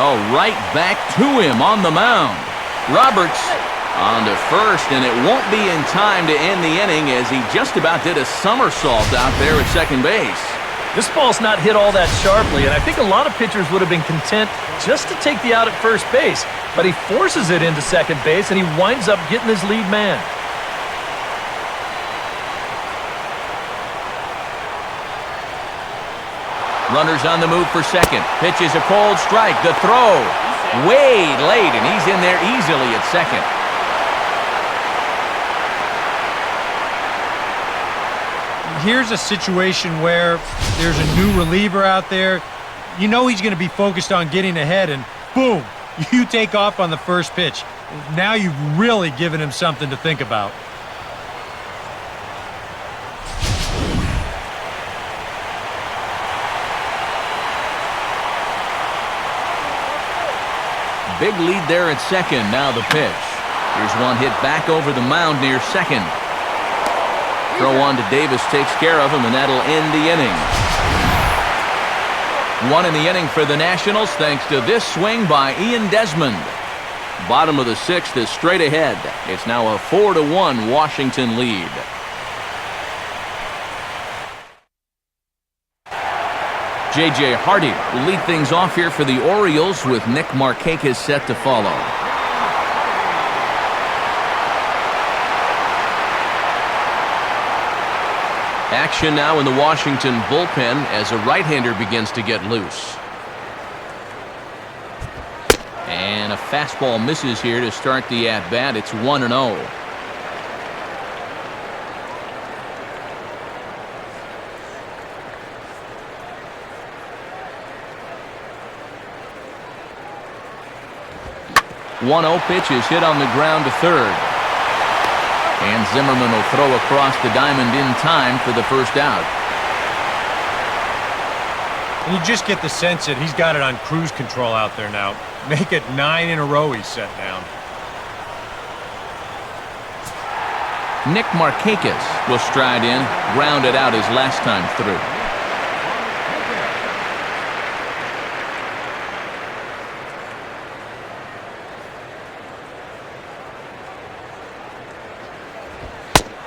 Oh, right back to him on the mound. Roberts on to first, and it won't be in time to end the inning as he just about did a somersault out there at second base. This ball's not hit all that sharply, and I think a lot of pitchers would have been content just to take the out at first base. But he forces it into second base, and he winds up getting his lead man. Runners on the move for second. Pitch is a cold strike. The throw way late, and he's in there easily at second. Here's a situation where there's a new reliever out there. You know he's going to be focused on getting ahead, and boom, you take off on the first pitch. Now you've really given him something to think about. Big lead there at second. Now the pitch. Here's one hit back over the mound near second. Throw on to Davis takes care of him, and that'll end the inning. One in the inning for the Nationals thanks to this swing by Ian Desmond. Bottom of the sixth is straight ahead. It's now a 4-1 Washington lead. J.J. Hardy will lead things off here for the Orioles with Nick Markakis set to follow. Action now in the Washington bullpen as a right-hander begins to get loose. And a fastball misses here to start the at-bat. It's 1-0. One-0 pitch is hit on the ground to third. And Zimmerman will throw across the diamond in time for the first out. And you just get the sense that he's got it on cruise control out there now. Make it 9 in a row he's set down. Nick Markakis will stride in, grounded out his last time through.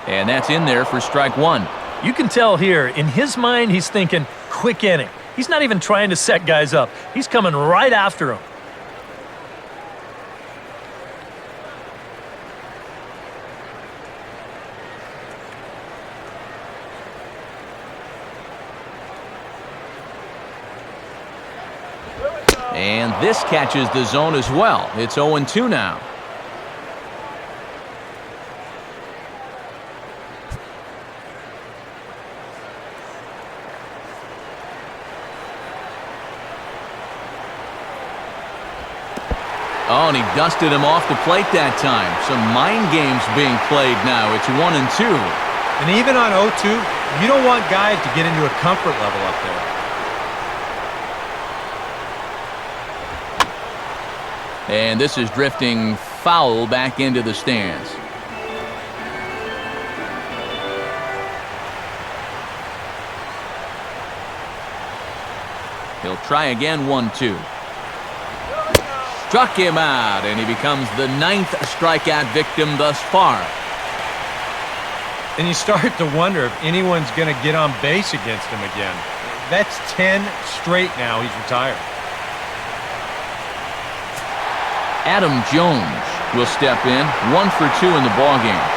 And that's in there for strike one. You can tell here, in his mind, he's thinking, quick inning. He's not even trying to set guys up. He's coming right after him. And this catches the zone as well. It's 0-2 now. Oh, and he dusted him off the plate that time. Some mind games being played now. It's 1-2. And even on 0-2, you don't want guys to get into a comfort level up there. And this is drifting foul back into the stands. He'll try again, 1-2. Struck him out, and he becomes the 9th strikeout victim thus far. And you start to wonder if anyone's going to get on base against him again. That's 10 straight now he's retired. Adam Jones will step in, 1 for 2 in the ballgame.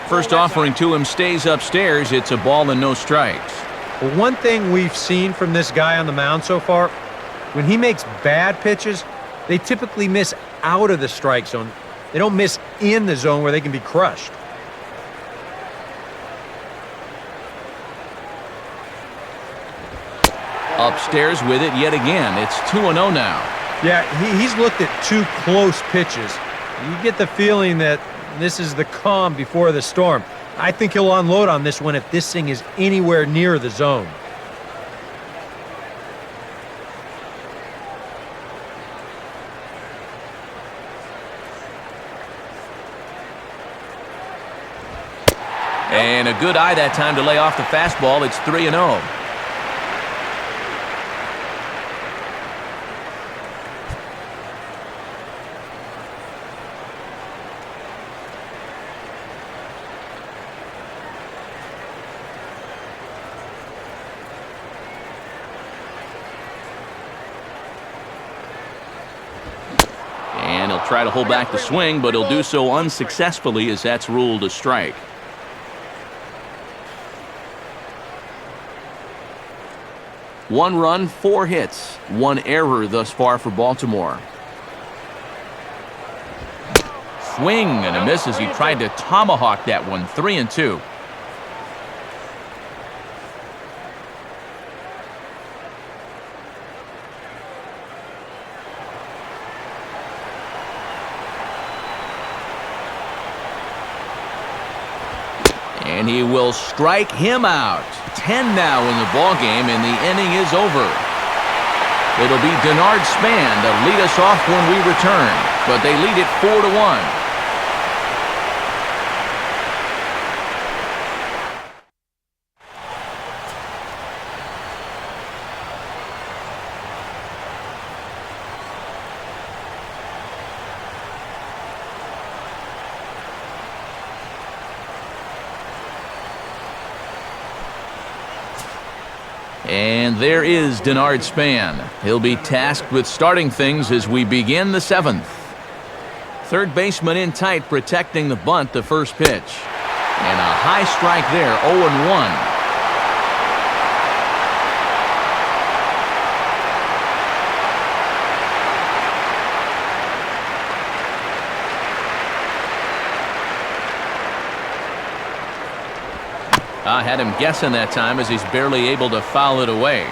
First offering to him stays upstairs. It's a ball and no strikes. Well, one thing we've seen from this guy on the mound so far, when he makes bad pitches, they typically miss out of the strike zone. They don't miss in the zone where they can be crushed. Upstairs with it yet again. It's 2-0 now. Yeah, he's looked at 2 close pitches. You get the feeling that this is the calm before the storm. I think he'll unload on this one if this thing is anywhere near the zone. And a good eye that time to lay off the fastball. It's 3-0. And he'll try to hold back the swing, but he'll do so unsuccessfully as that's ruled a strike. One run, 4 hits, 1 error thus far for Baltimore. Swing and a miss as he tried to tomahawk that one. 3-2. And he will strike him out. 10 now in the ballgame, and the inning is over. It'll be Denard Span to lead us off when we return. but they lead it 4-1. And there is Denard Span. He'll be tasked with starting things as we begin the 7th. Third baseman in tight, protecting the bunt, the first pitch. And a high strike there, 0-1. I had him guessing that time as he's barely able to foul it away.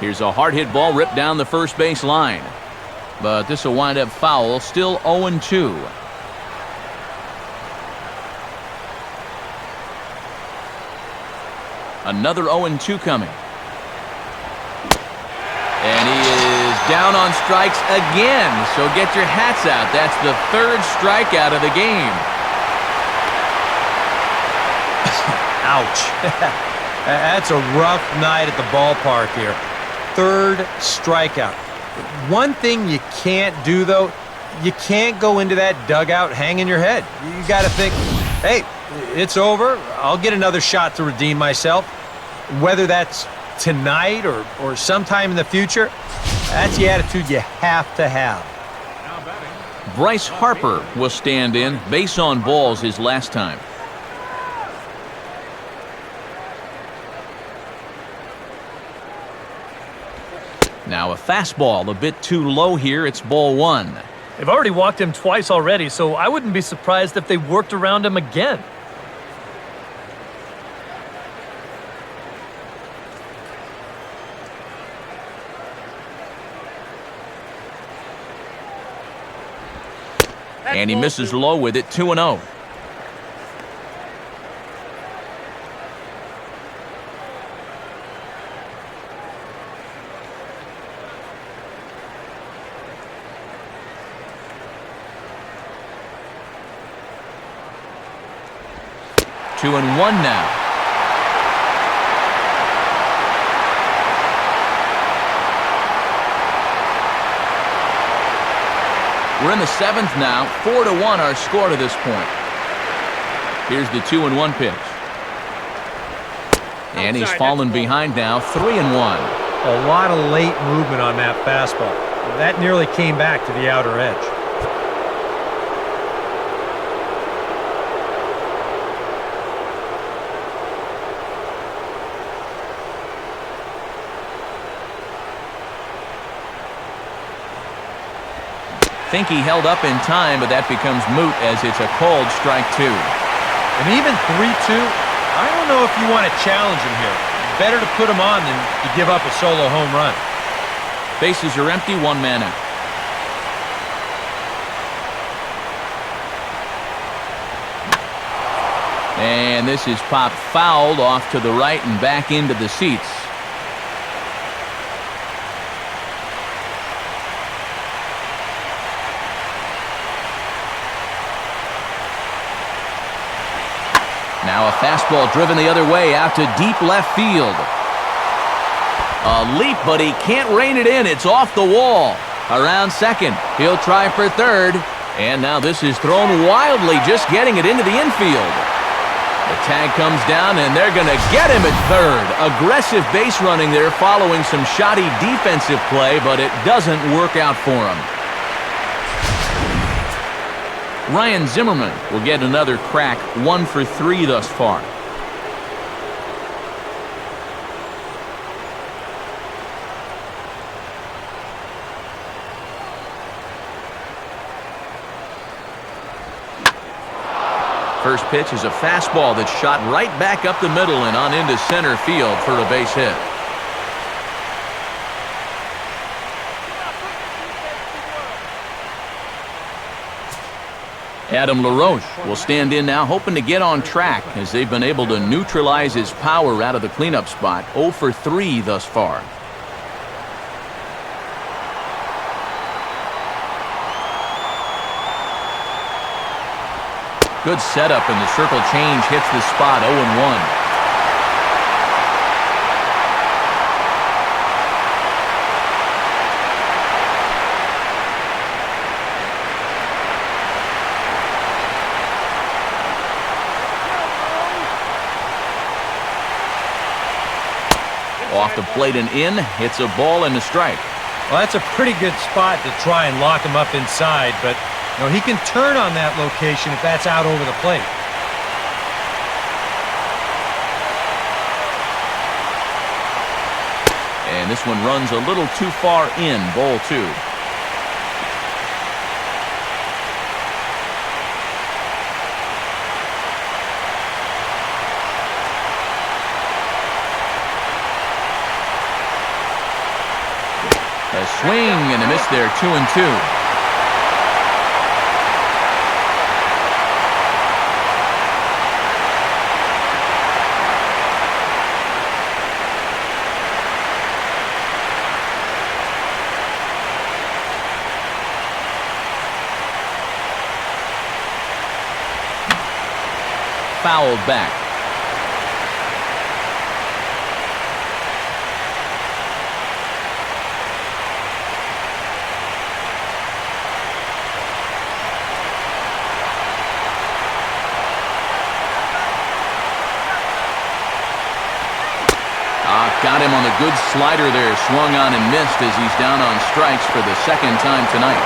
Here's a hard hit ball ripped down the first base line. But this will wind up foul, still 0-2. Another 0-2 coming. And he is down on strikes again. So get your hats out. That's the third strikeout of the game. Ouch. That's a rough night at the ballpark here. Third strikeout. One thing you can't do, though, you can't go into that dugout hanging your head. You got to think, hey, it's over. I'll get another shot to redeem myself. Whether that's tonight or sometime in the future, that's the attitude you have to have. Bryce Harper will stand in. Base on balls his last time. Now a fastball, a bit too low here. It's ball one. They've already walked him twice already, so I wouldn't be surprised if they worked around him again. And he misses low with it, 2-0. Two and one now. We're in the 7th now. 4-1 our score to this point. Here's the 2-1 pitch. And he's fallen behind now, 3-1. A lot of late movement on that fastball. That nearly came back to the outer edge. Think he held up in time, but that becomes moot as it's a called strike two. And even 3-2, I don't know if you want to challenge him here. Better to put him on than to give up a solo home run. Bases are empty, one man out. And this is popped fouled off to the right and back into the seats. Now a fastball driven the other way out to deep left field. A leap, but he can't rein it in. It's off the wall. Around second. He'll try for third. And now this is thrown wildly, just getting it into the infield. The tag comes down, and they're going to get him at third. Aggressive base running there following some shoddy defensive play, but it doesn't work out for him. Ryan Zimmerman will get another crack, 1 for 3 thus far. First pitch is a fastball that's shot right back up the middle and on into center field for a base hit. Adam LaRoche will stand in now, hoping to get on track as they've been able to neutralize his power out of the cleanup spot. 0 for 3 thus far. Good setup, and the circle change hits the spot. 0-1. Off the plate and in, hits a ball and a strike. Well, that's a pretty good spot to try and lock him up inside, but he can turn on that location if that's out over the plate. And this one runs a little too far in, ball 2. A swing and a miss there, 2-2. Fouled back. Got him on the good slider there, swung on and missed as he's down on strikes for the second time tonight.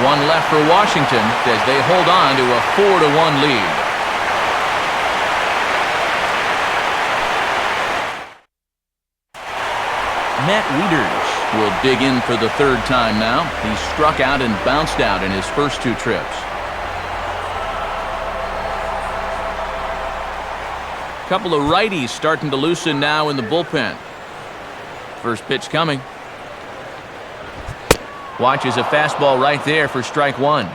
One left for Washington as they hold on to a 4-1 lead. Matt Wieters will dig in for the third time now. He struck out and bounced out in his first 2 trips. Couple of righties starting to loosen now in the bullpen. First pitch coming. Watches a fastball right there for strike 1.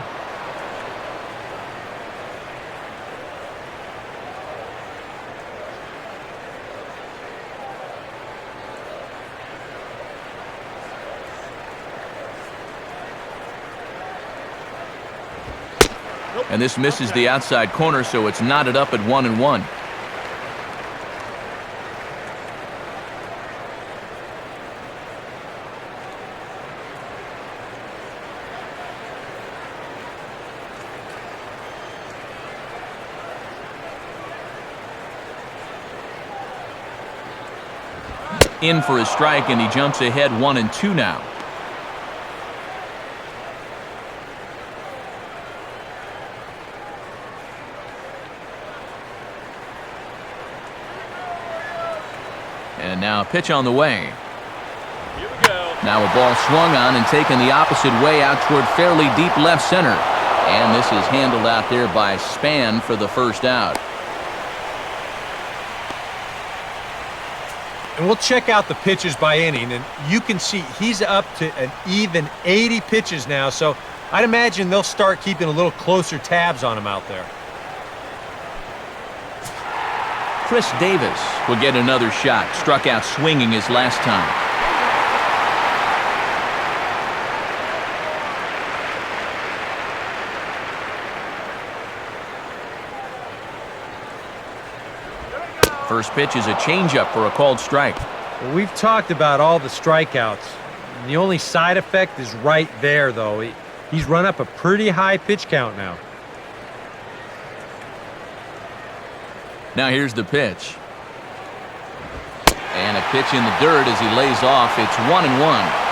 And this misses the outside corner, so it's knotted up at 1-1. In for a strike, and he jumps ahead 1-2 now. And now a pitch on the way. Here we go. Now a ball swung on and taken the opposite way out toward fairly deep left center. And this is handled out there by Span for the first out. And we'll check out the pitches by inning, and you can see he's up to an even 80 pitches now, so I'd imagine they'll start keeping a little closer tabs on him out there. Chris Davis will get another shot. Struck out swinging his last time. First pitch is a changeup for a called strike. Well, we've talked about all the strikeouts. And the only side effect is right there, though. He's run up a pretty high pitch count now. Now here's the pitch. And a pitch in the dirt as he lays off. It's 1-1.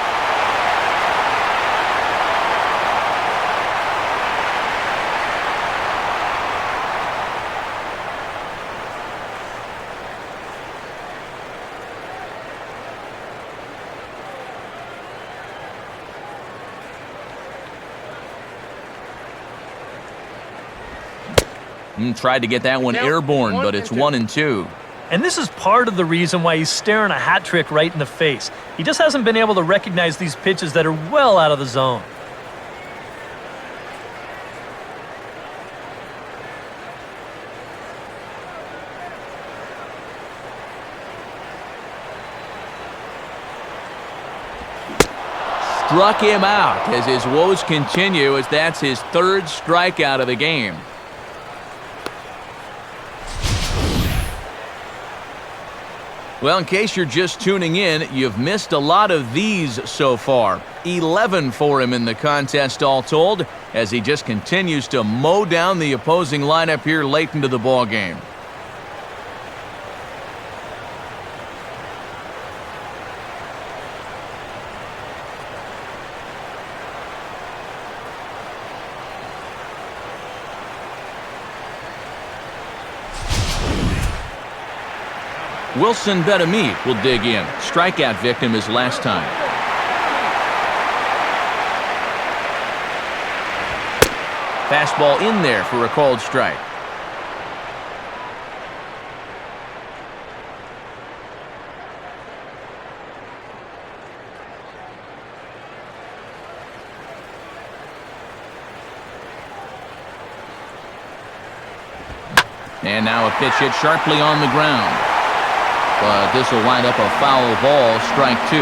Tried to get that one airborne, but it's 1-2. And this is part of the reason why he's staring a hat trick right in the face. He just hasn't been able to recognize these pitches that are well out of the zone. struck him out as his woes continue, as that's his third strikeout of the game. Well, in case you're just tuning in, you've missed a lot of these so far. 11 for him in the contest all told, as he just continues to mow down the opposing lineup here late into the ball game. Wilson Betamit will dig in. Strikeout victim his last time. Fastball in there for a called strike. And now a pitch hit sharply on the ground. But this will wind up a foul ball, strike two.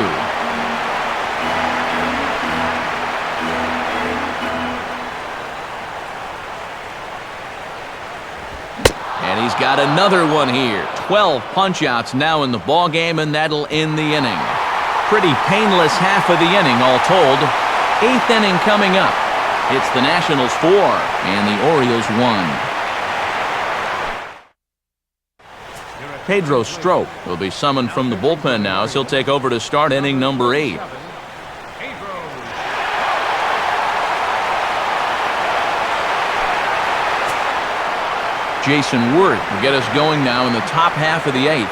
And he's got another one here. 12 punch-outs now in the ball game, and that'll end the inning. Pretty painless half of the inning, all told. 8th inning coming up. It's the Nationals 4 and the Orioles 1. Pedro Strop will be summoned from the bullpen now as he'll take over to start inning number 8. Jason Worth will get us going now in the top half of the 8th.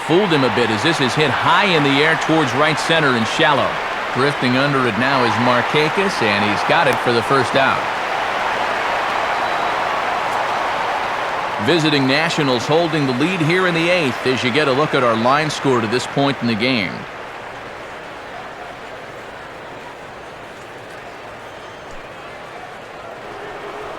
Fooled him a bit as this is hit high in the air towards right center and shallow. Drifting under it now is Markakis, and he's got it for the first out. Visiting Nationals holding the lead here in the 8th as you get a look at our line score to this point in the game.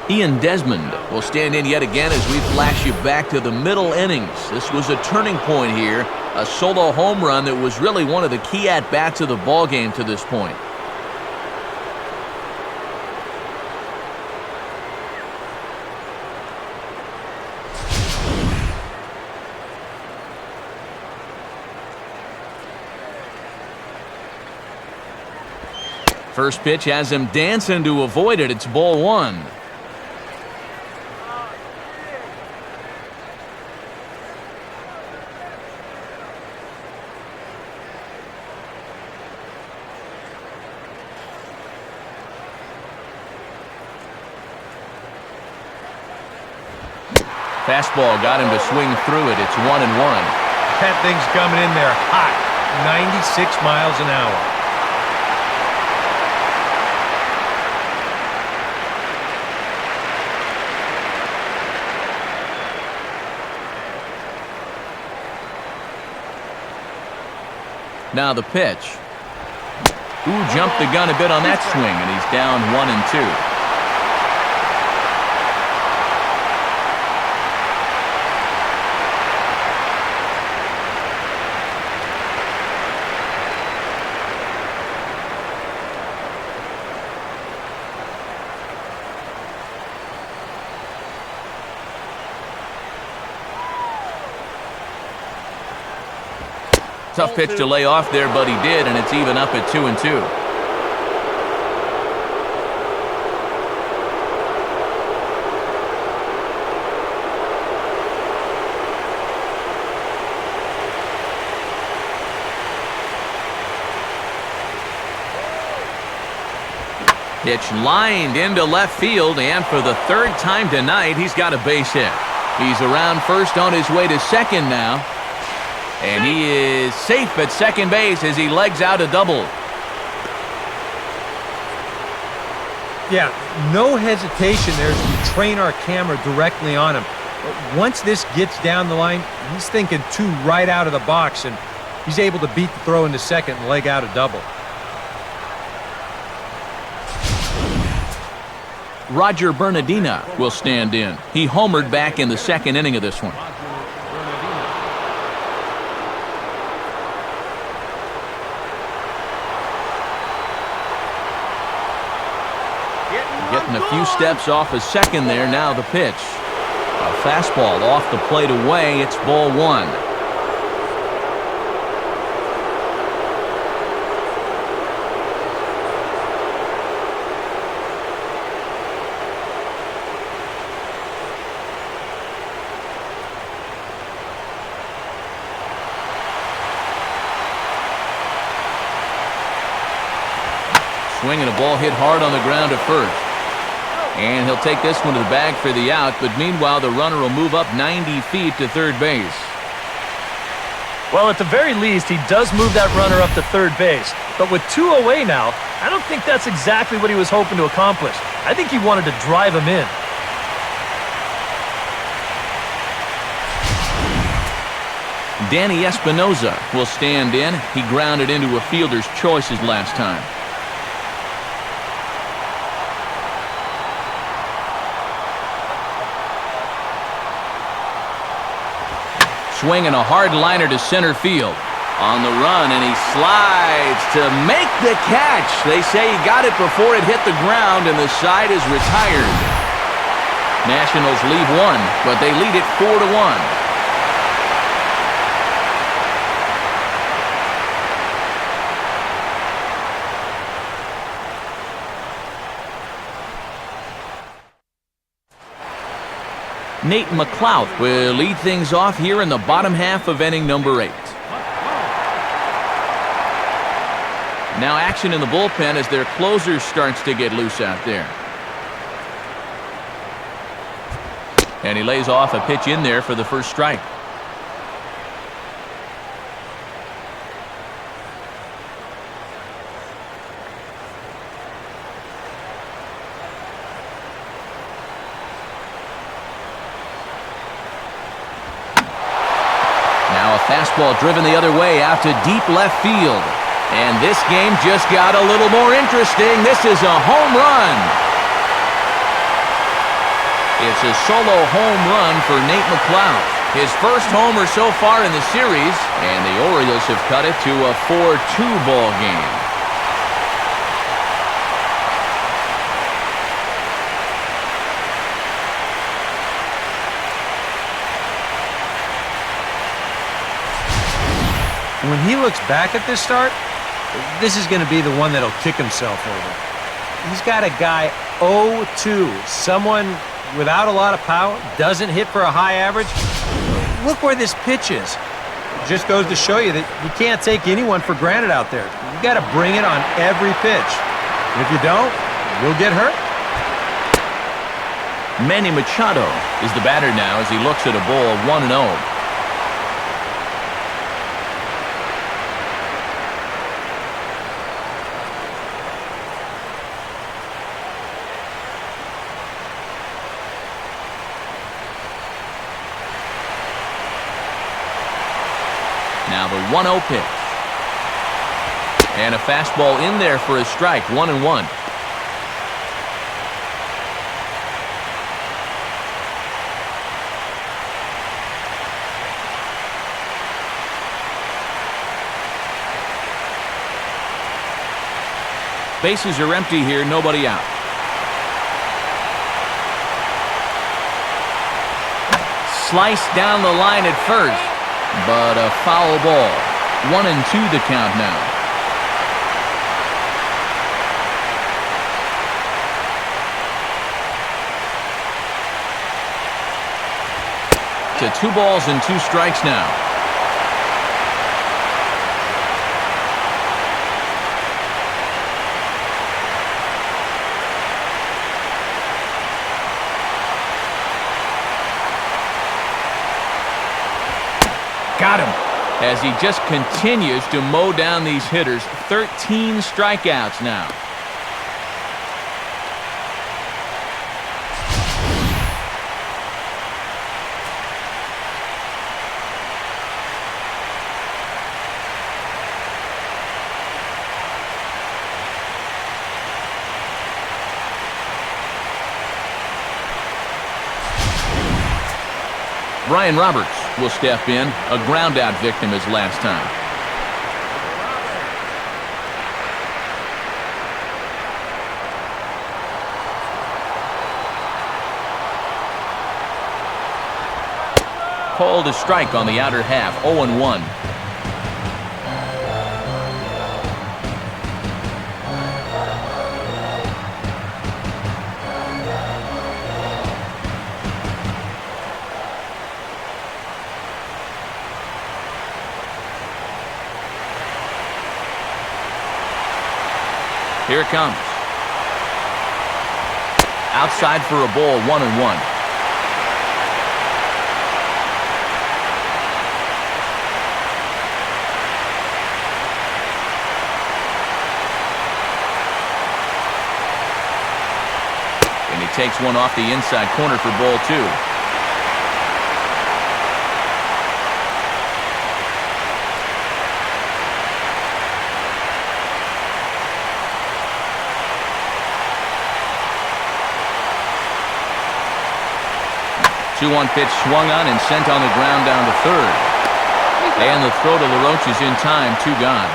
Ian Desmond will stand in yet again as we flash you back to the middle innings. This was a turning point here, a solo home run that was really one of the key at-bats of the ball game to this point. First pitch has him dancing to avoid it. It's ball one. Fastball got him to swing through it. It's 1-1. That thing's coming in there hot. 96 miles an hour. Now the pitch. Ooh, jumped the gun a bit on that swing, and he's down 1-2. Tough pitch to lay off there, but he did, and it's even up at 2-2. Pitch lined into left field, and for the third time tonight, he's got a base hit. He's around first on his way to second now. And he is safe at second base as he legs out a double. Yeah, no hesitation there as we train our camera directly on him. But once this gets down the line, he's thinking two right out of the box, and he's able to beat the throw into second and leg out a double. Roger Bernardina will stand in. He homered back in the second inning of this one. Getting a few steps off a second there. Now the pitch. A fastball off the plate away. It's ball one. Swinging a ball hit hard on the ground at first. And he'll take this one to the bag for the out, but meanwhile the runner will move up 90 feet to third base. Well, at the very least, he does move that runner up to third base. But with two away now, I don't think that's exactly what he was hoping to accomplish. I think he wanted to drive him in. Danny Espinoza will stand in. He grounded into a fielder's choices last time. Swinging a hard liner to center field. On the run, and he slides to make the catch. They say he got it before it hit the ground, and the side is retired. Nationals leave one, but they lead it 4-1. Nate McLouth will lead things off here in the bottom half of inning number 8. Now action in the bullpen as their closer starts to get loose out there. And he lays off a pitch in there for the first strike. Fastball driven the other way out to deep left field. And this game just got a little more interesting. This is a home run. It's a solo home run for Nate McLouth. His first homer so far in the series, and the Orioles have cut it to a 4-2 ball game. When he looks back at this start, this is going to be the one that'll kick himself over. He's got a guy 0-2, someone without a lot of power, doesn't hit for a high average. Look where this pitch is. It just goes to show you that you can't take anyone for granted out there. You got to bring it on every pitch. If you don't, you'll get hurt. Manny Machado is the batter now as he looks at a ball 1-0. Now the 1-0 pitch. And a fastball in there for a strike, 1-1. Bases are empty here, nobody out. Sliced down the line at first. But a foul ball. 1-2 the count now. To 2 balls and 2 strikes now. Got him as he just continues to mow down these hitters. 13 strikeouts now. Brian Roberts will step in, a ground-out victim his last time. Called a strike on the outer half, 0-1. Here it comes. Outside for a ball, 1-1. And he takes one off the inside corner for ball 2. Two-one pitch swung on and sent on the ground down to third. And the throw to LaRoche is in time, 2 gone.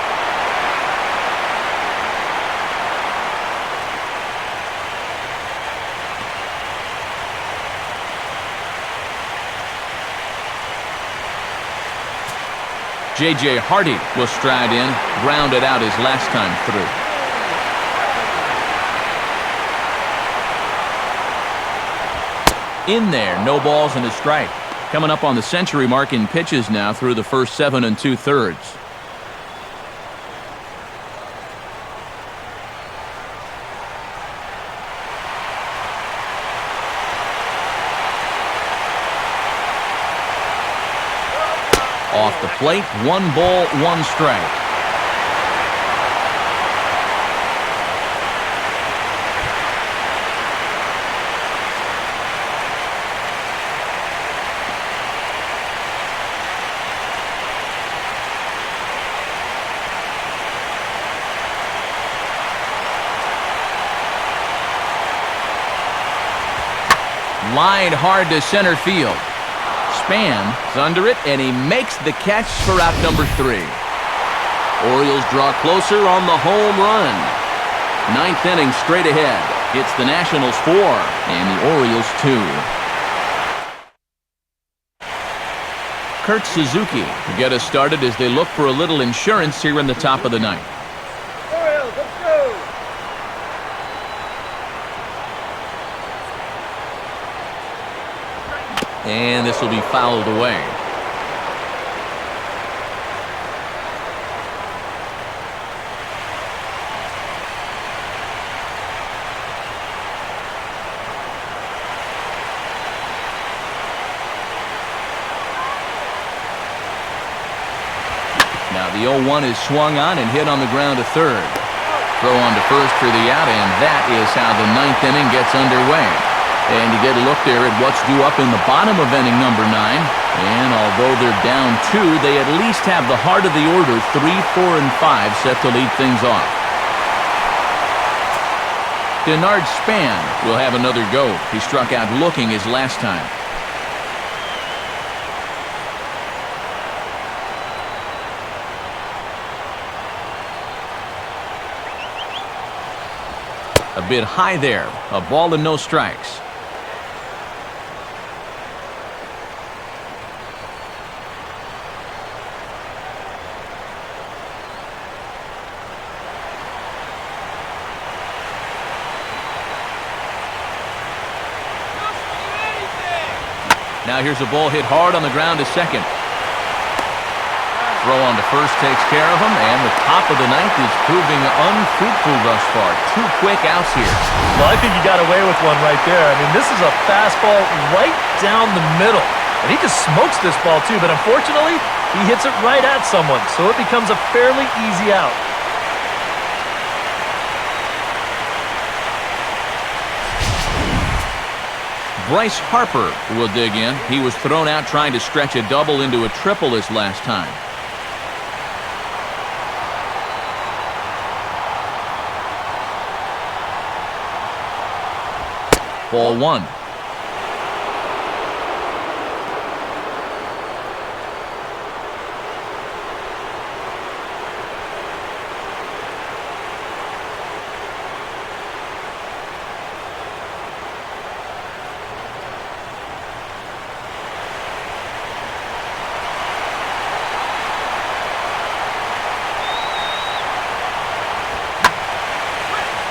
J.J. Hardy will stride in, grounded out his last time through. In there, no balls and a strike. Coming up on the century mark in pitches now through the first 7 2/3. Off the plate, 1 ball, 1 strike. Line hard to center field. Span's under it, and he makes the catch for out number 3. Orioles draw closer on the home run. 9th inning straight ahead. It's the Nationals 4 and the Orioles 2. Kurt Suzuki to get us started as they look for a little insurance here in the top of the 9th. Orioles, let's go! And this will be fouled away. Now the 0-1 is swung on and hit on the ground to third. Throw on to first for the out, and that is how the 9th inning gets underway. And you get a look there at what's due up in the bottom of inning number 9. And although they're down 2, they at least have the heart of the order, 3, 4, and 5 set to lead things off. Denard Span will have another go. He struck out looking his last time. A bit high there. A ball and no strikes. Now here's a ball hit hard on the ground to second. Throw on to first takes care of him, and the top of the 9th is proving unfruitful thus far. 2 quick outs here. Well, I think he got away with one right there. I mean, this is a fastball right down the middle. And he just smokes this ball too, but unfortunately, he hits it right at someone, so it becomes a fairly easy out. Bryce Harper will dig in. He was thrown out trying to stretch a double into a triple his last time. Ball 1.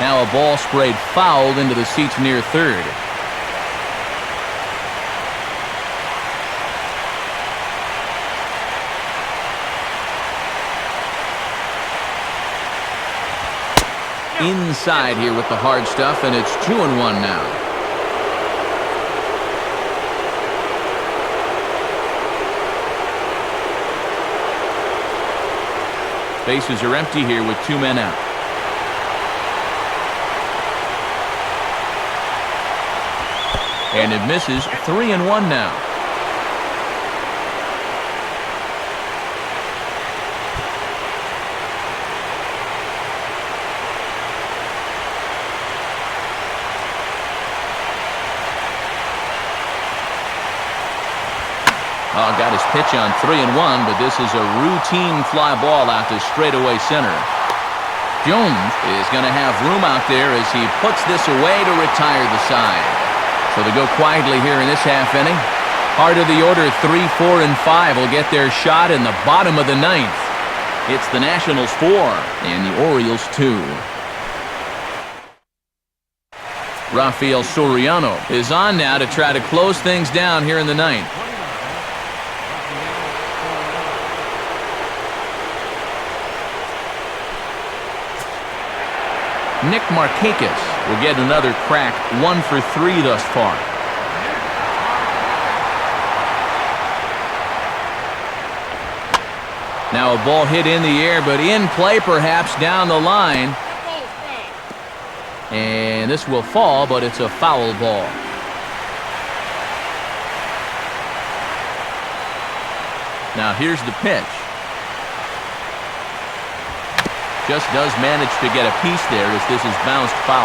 Now a ball sprayed foul into the seats near third. Inside here with the hard stuff, and it's 2-1 now. Bases are empty here with 2 men out. And it misses. 3-1 now. Oh, got his pitch on 3-1, but this is a routine fly ball out to straightaway center. Jones is going to have room out there as he puts this away to retire the side. So they go quietly here in this half inning. Heart of the order, 3, 4, and 5 will get their shot in the bottom of the ninth. It's the Nationals 4 and the Orioles 2. Rafael Soriano is on now to try to close things down here in the ninth. Nick Markakis will get another crack, 1 for 3 thus far. Now a ball hit in the air, but in play perhaps down the line. And this will fall, but it's a foul ball. Now here's the pitch. Just does manage to get a piece there as this is bounced foul.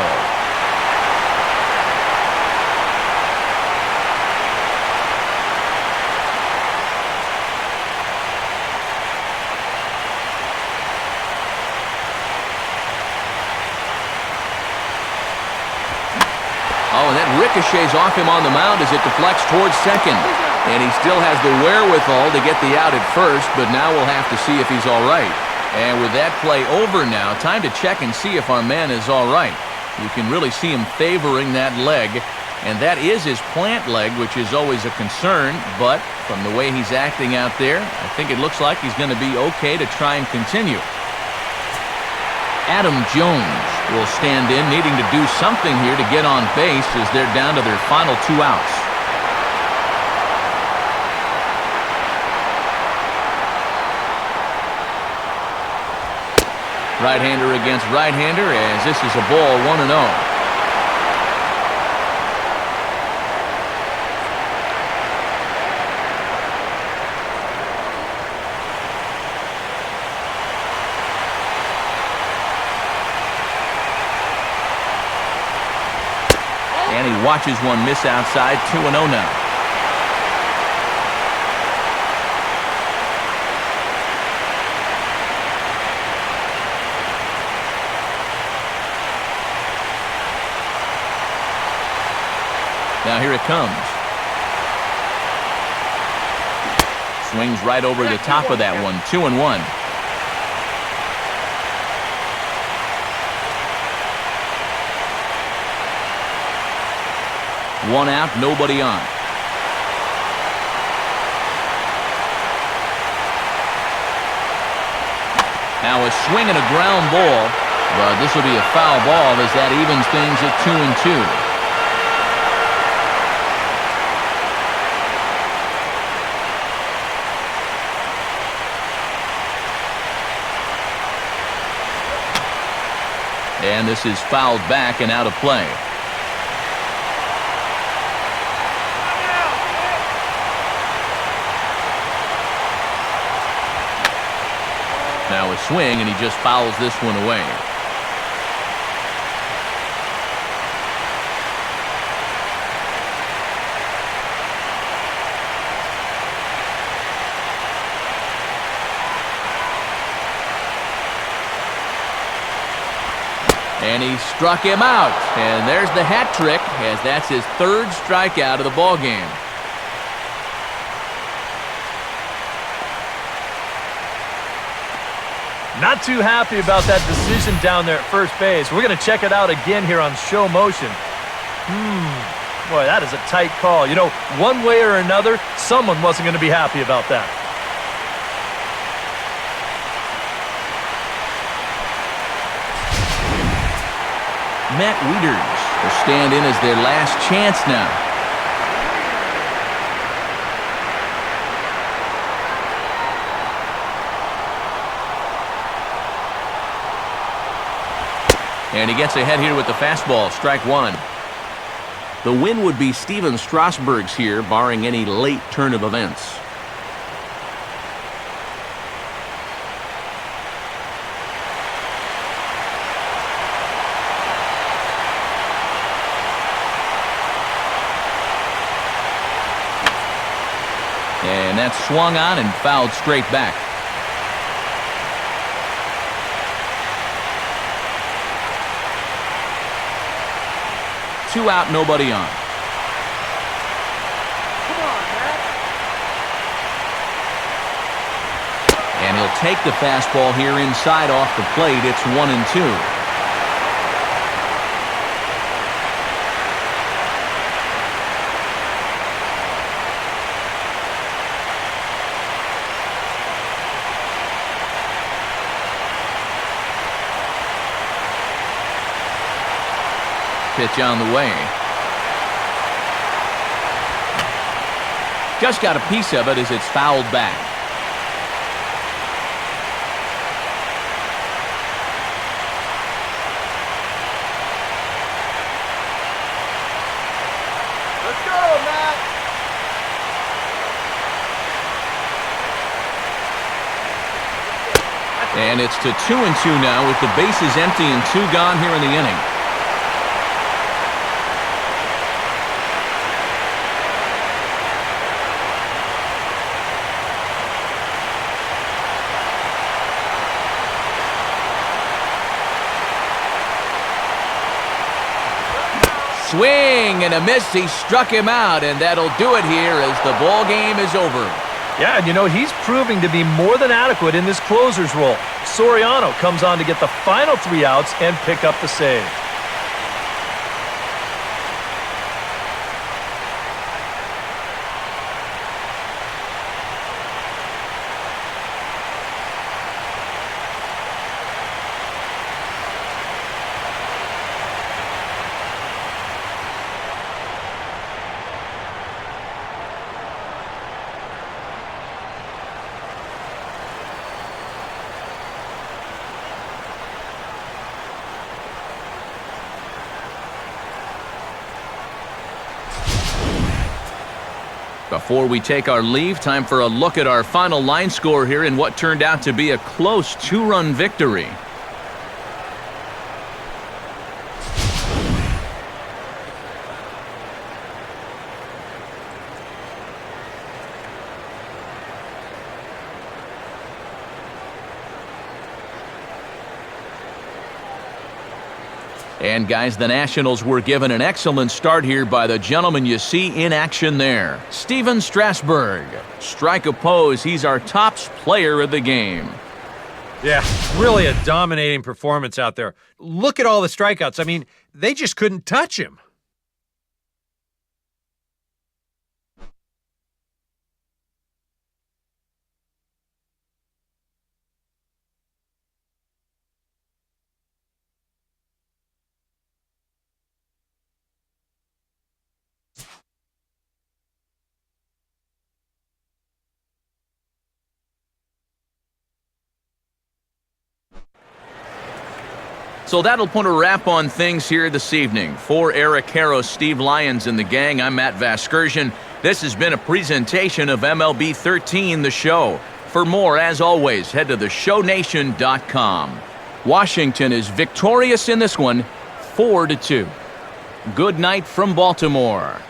Oh, and that ricochets off him on the mound as it deflects towards second. And he still has the wherewithal to get the out at first, but now we'll have to see if he's all right. And with that play over now, time to check and see if our man is all right. You can really see him favoring that leg, and that is his plant leg, which is always a concern, but from the way he's acting out there, I think it looks like he's going to be okay to try and continue. Adam Jones will stand in, needing to do something here to get on base as they're down to their final 2 outs. Right-hander against right-hander as this is a ball, 1-0. And he watches one miss outside, 2-0 now. Now here it comes. Swings right over the top of that one. 2-1. One out, nobody on. Now a swing and a ground ball, but this will be a foul ball as that evens things at 2-2. And this is fouled back and out of play. Now a swing, and he just fouls this one away. And he struck him out. And there's the hat trick, as that's his 3rd strikeout of the ball game. Not too happy about that decision down there at first base. We're going to check it out again here on show motion. Boy, that is a tight call. You know, one way or another, someone wasn't going to be happy about that. Matt Wieters will stand in as their last chance now. And he gets ahead here with the fastball, strike one. The win would be Steven Strasburg's here, barring any late turn of events. And that's swung on and fouled straight back. Two out, nobody on. Come on, Matt. And he'll take the fastball here inside off the plate. It's 1-2. Pitch on the way. Just got a piece of it as it's fouled back. Let's go, Matt. And it's to 2-2 now with the bases empty and two gone here in the inning. Swing and a miss. He struck him out, and that'll do it here as the ball game is over. Yeah, and you know, he's proving to be more than adequate in this closer's role. Soriano comes on to get the final 3 outs and pick up the save. Before we take our leave, time for a look at our final line score here in what turned out to be a close 2-run victory. And guys, the Nationals were given an excellent start here by the gentleman you see in action there, Steven Strasburg. Strike oppose, he's our top player of the game. Yeah, really a dominating performance out there. Look at all the strikeouts. I mean, they just couldn't touch him. So that'll put a wrap on things here this evening. For Eric Harrow, Steve Lyons, and the gang, I'm Matt Vasgersian. This has been a presentation of MLB 13, The Show. For more, as always, head to theshownation.com. Washington is victorious in this one, 4-2. Good night from Baltimore.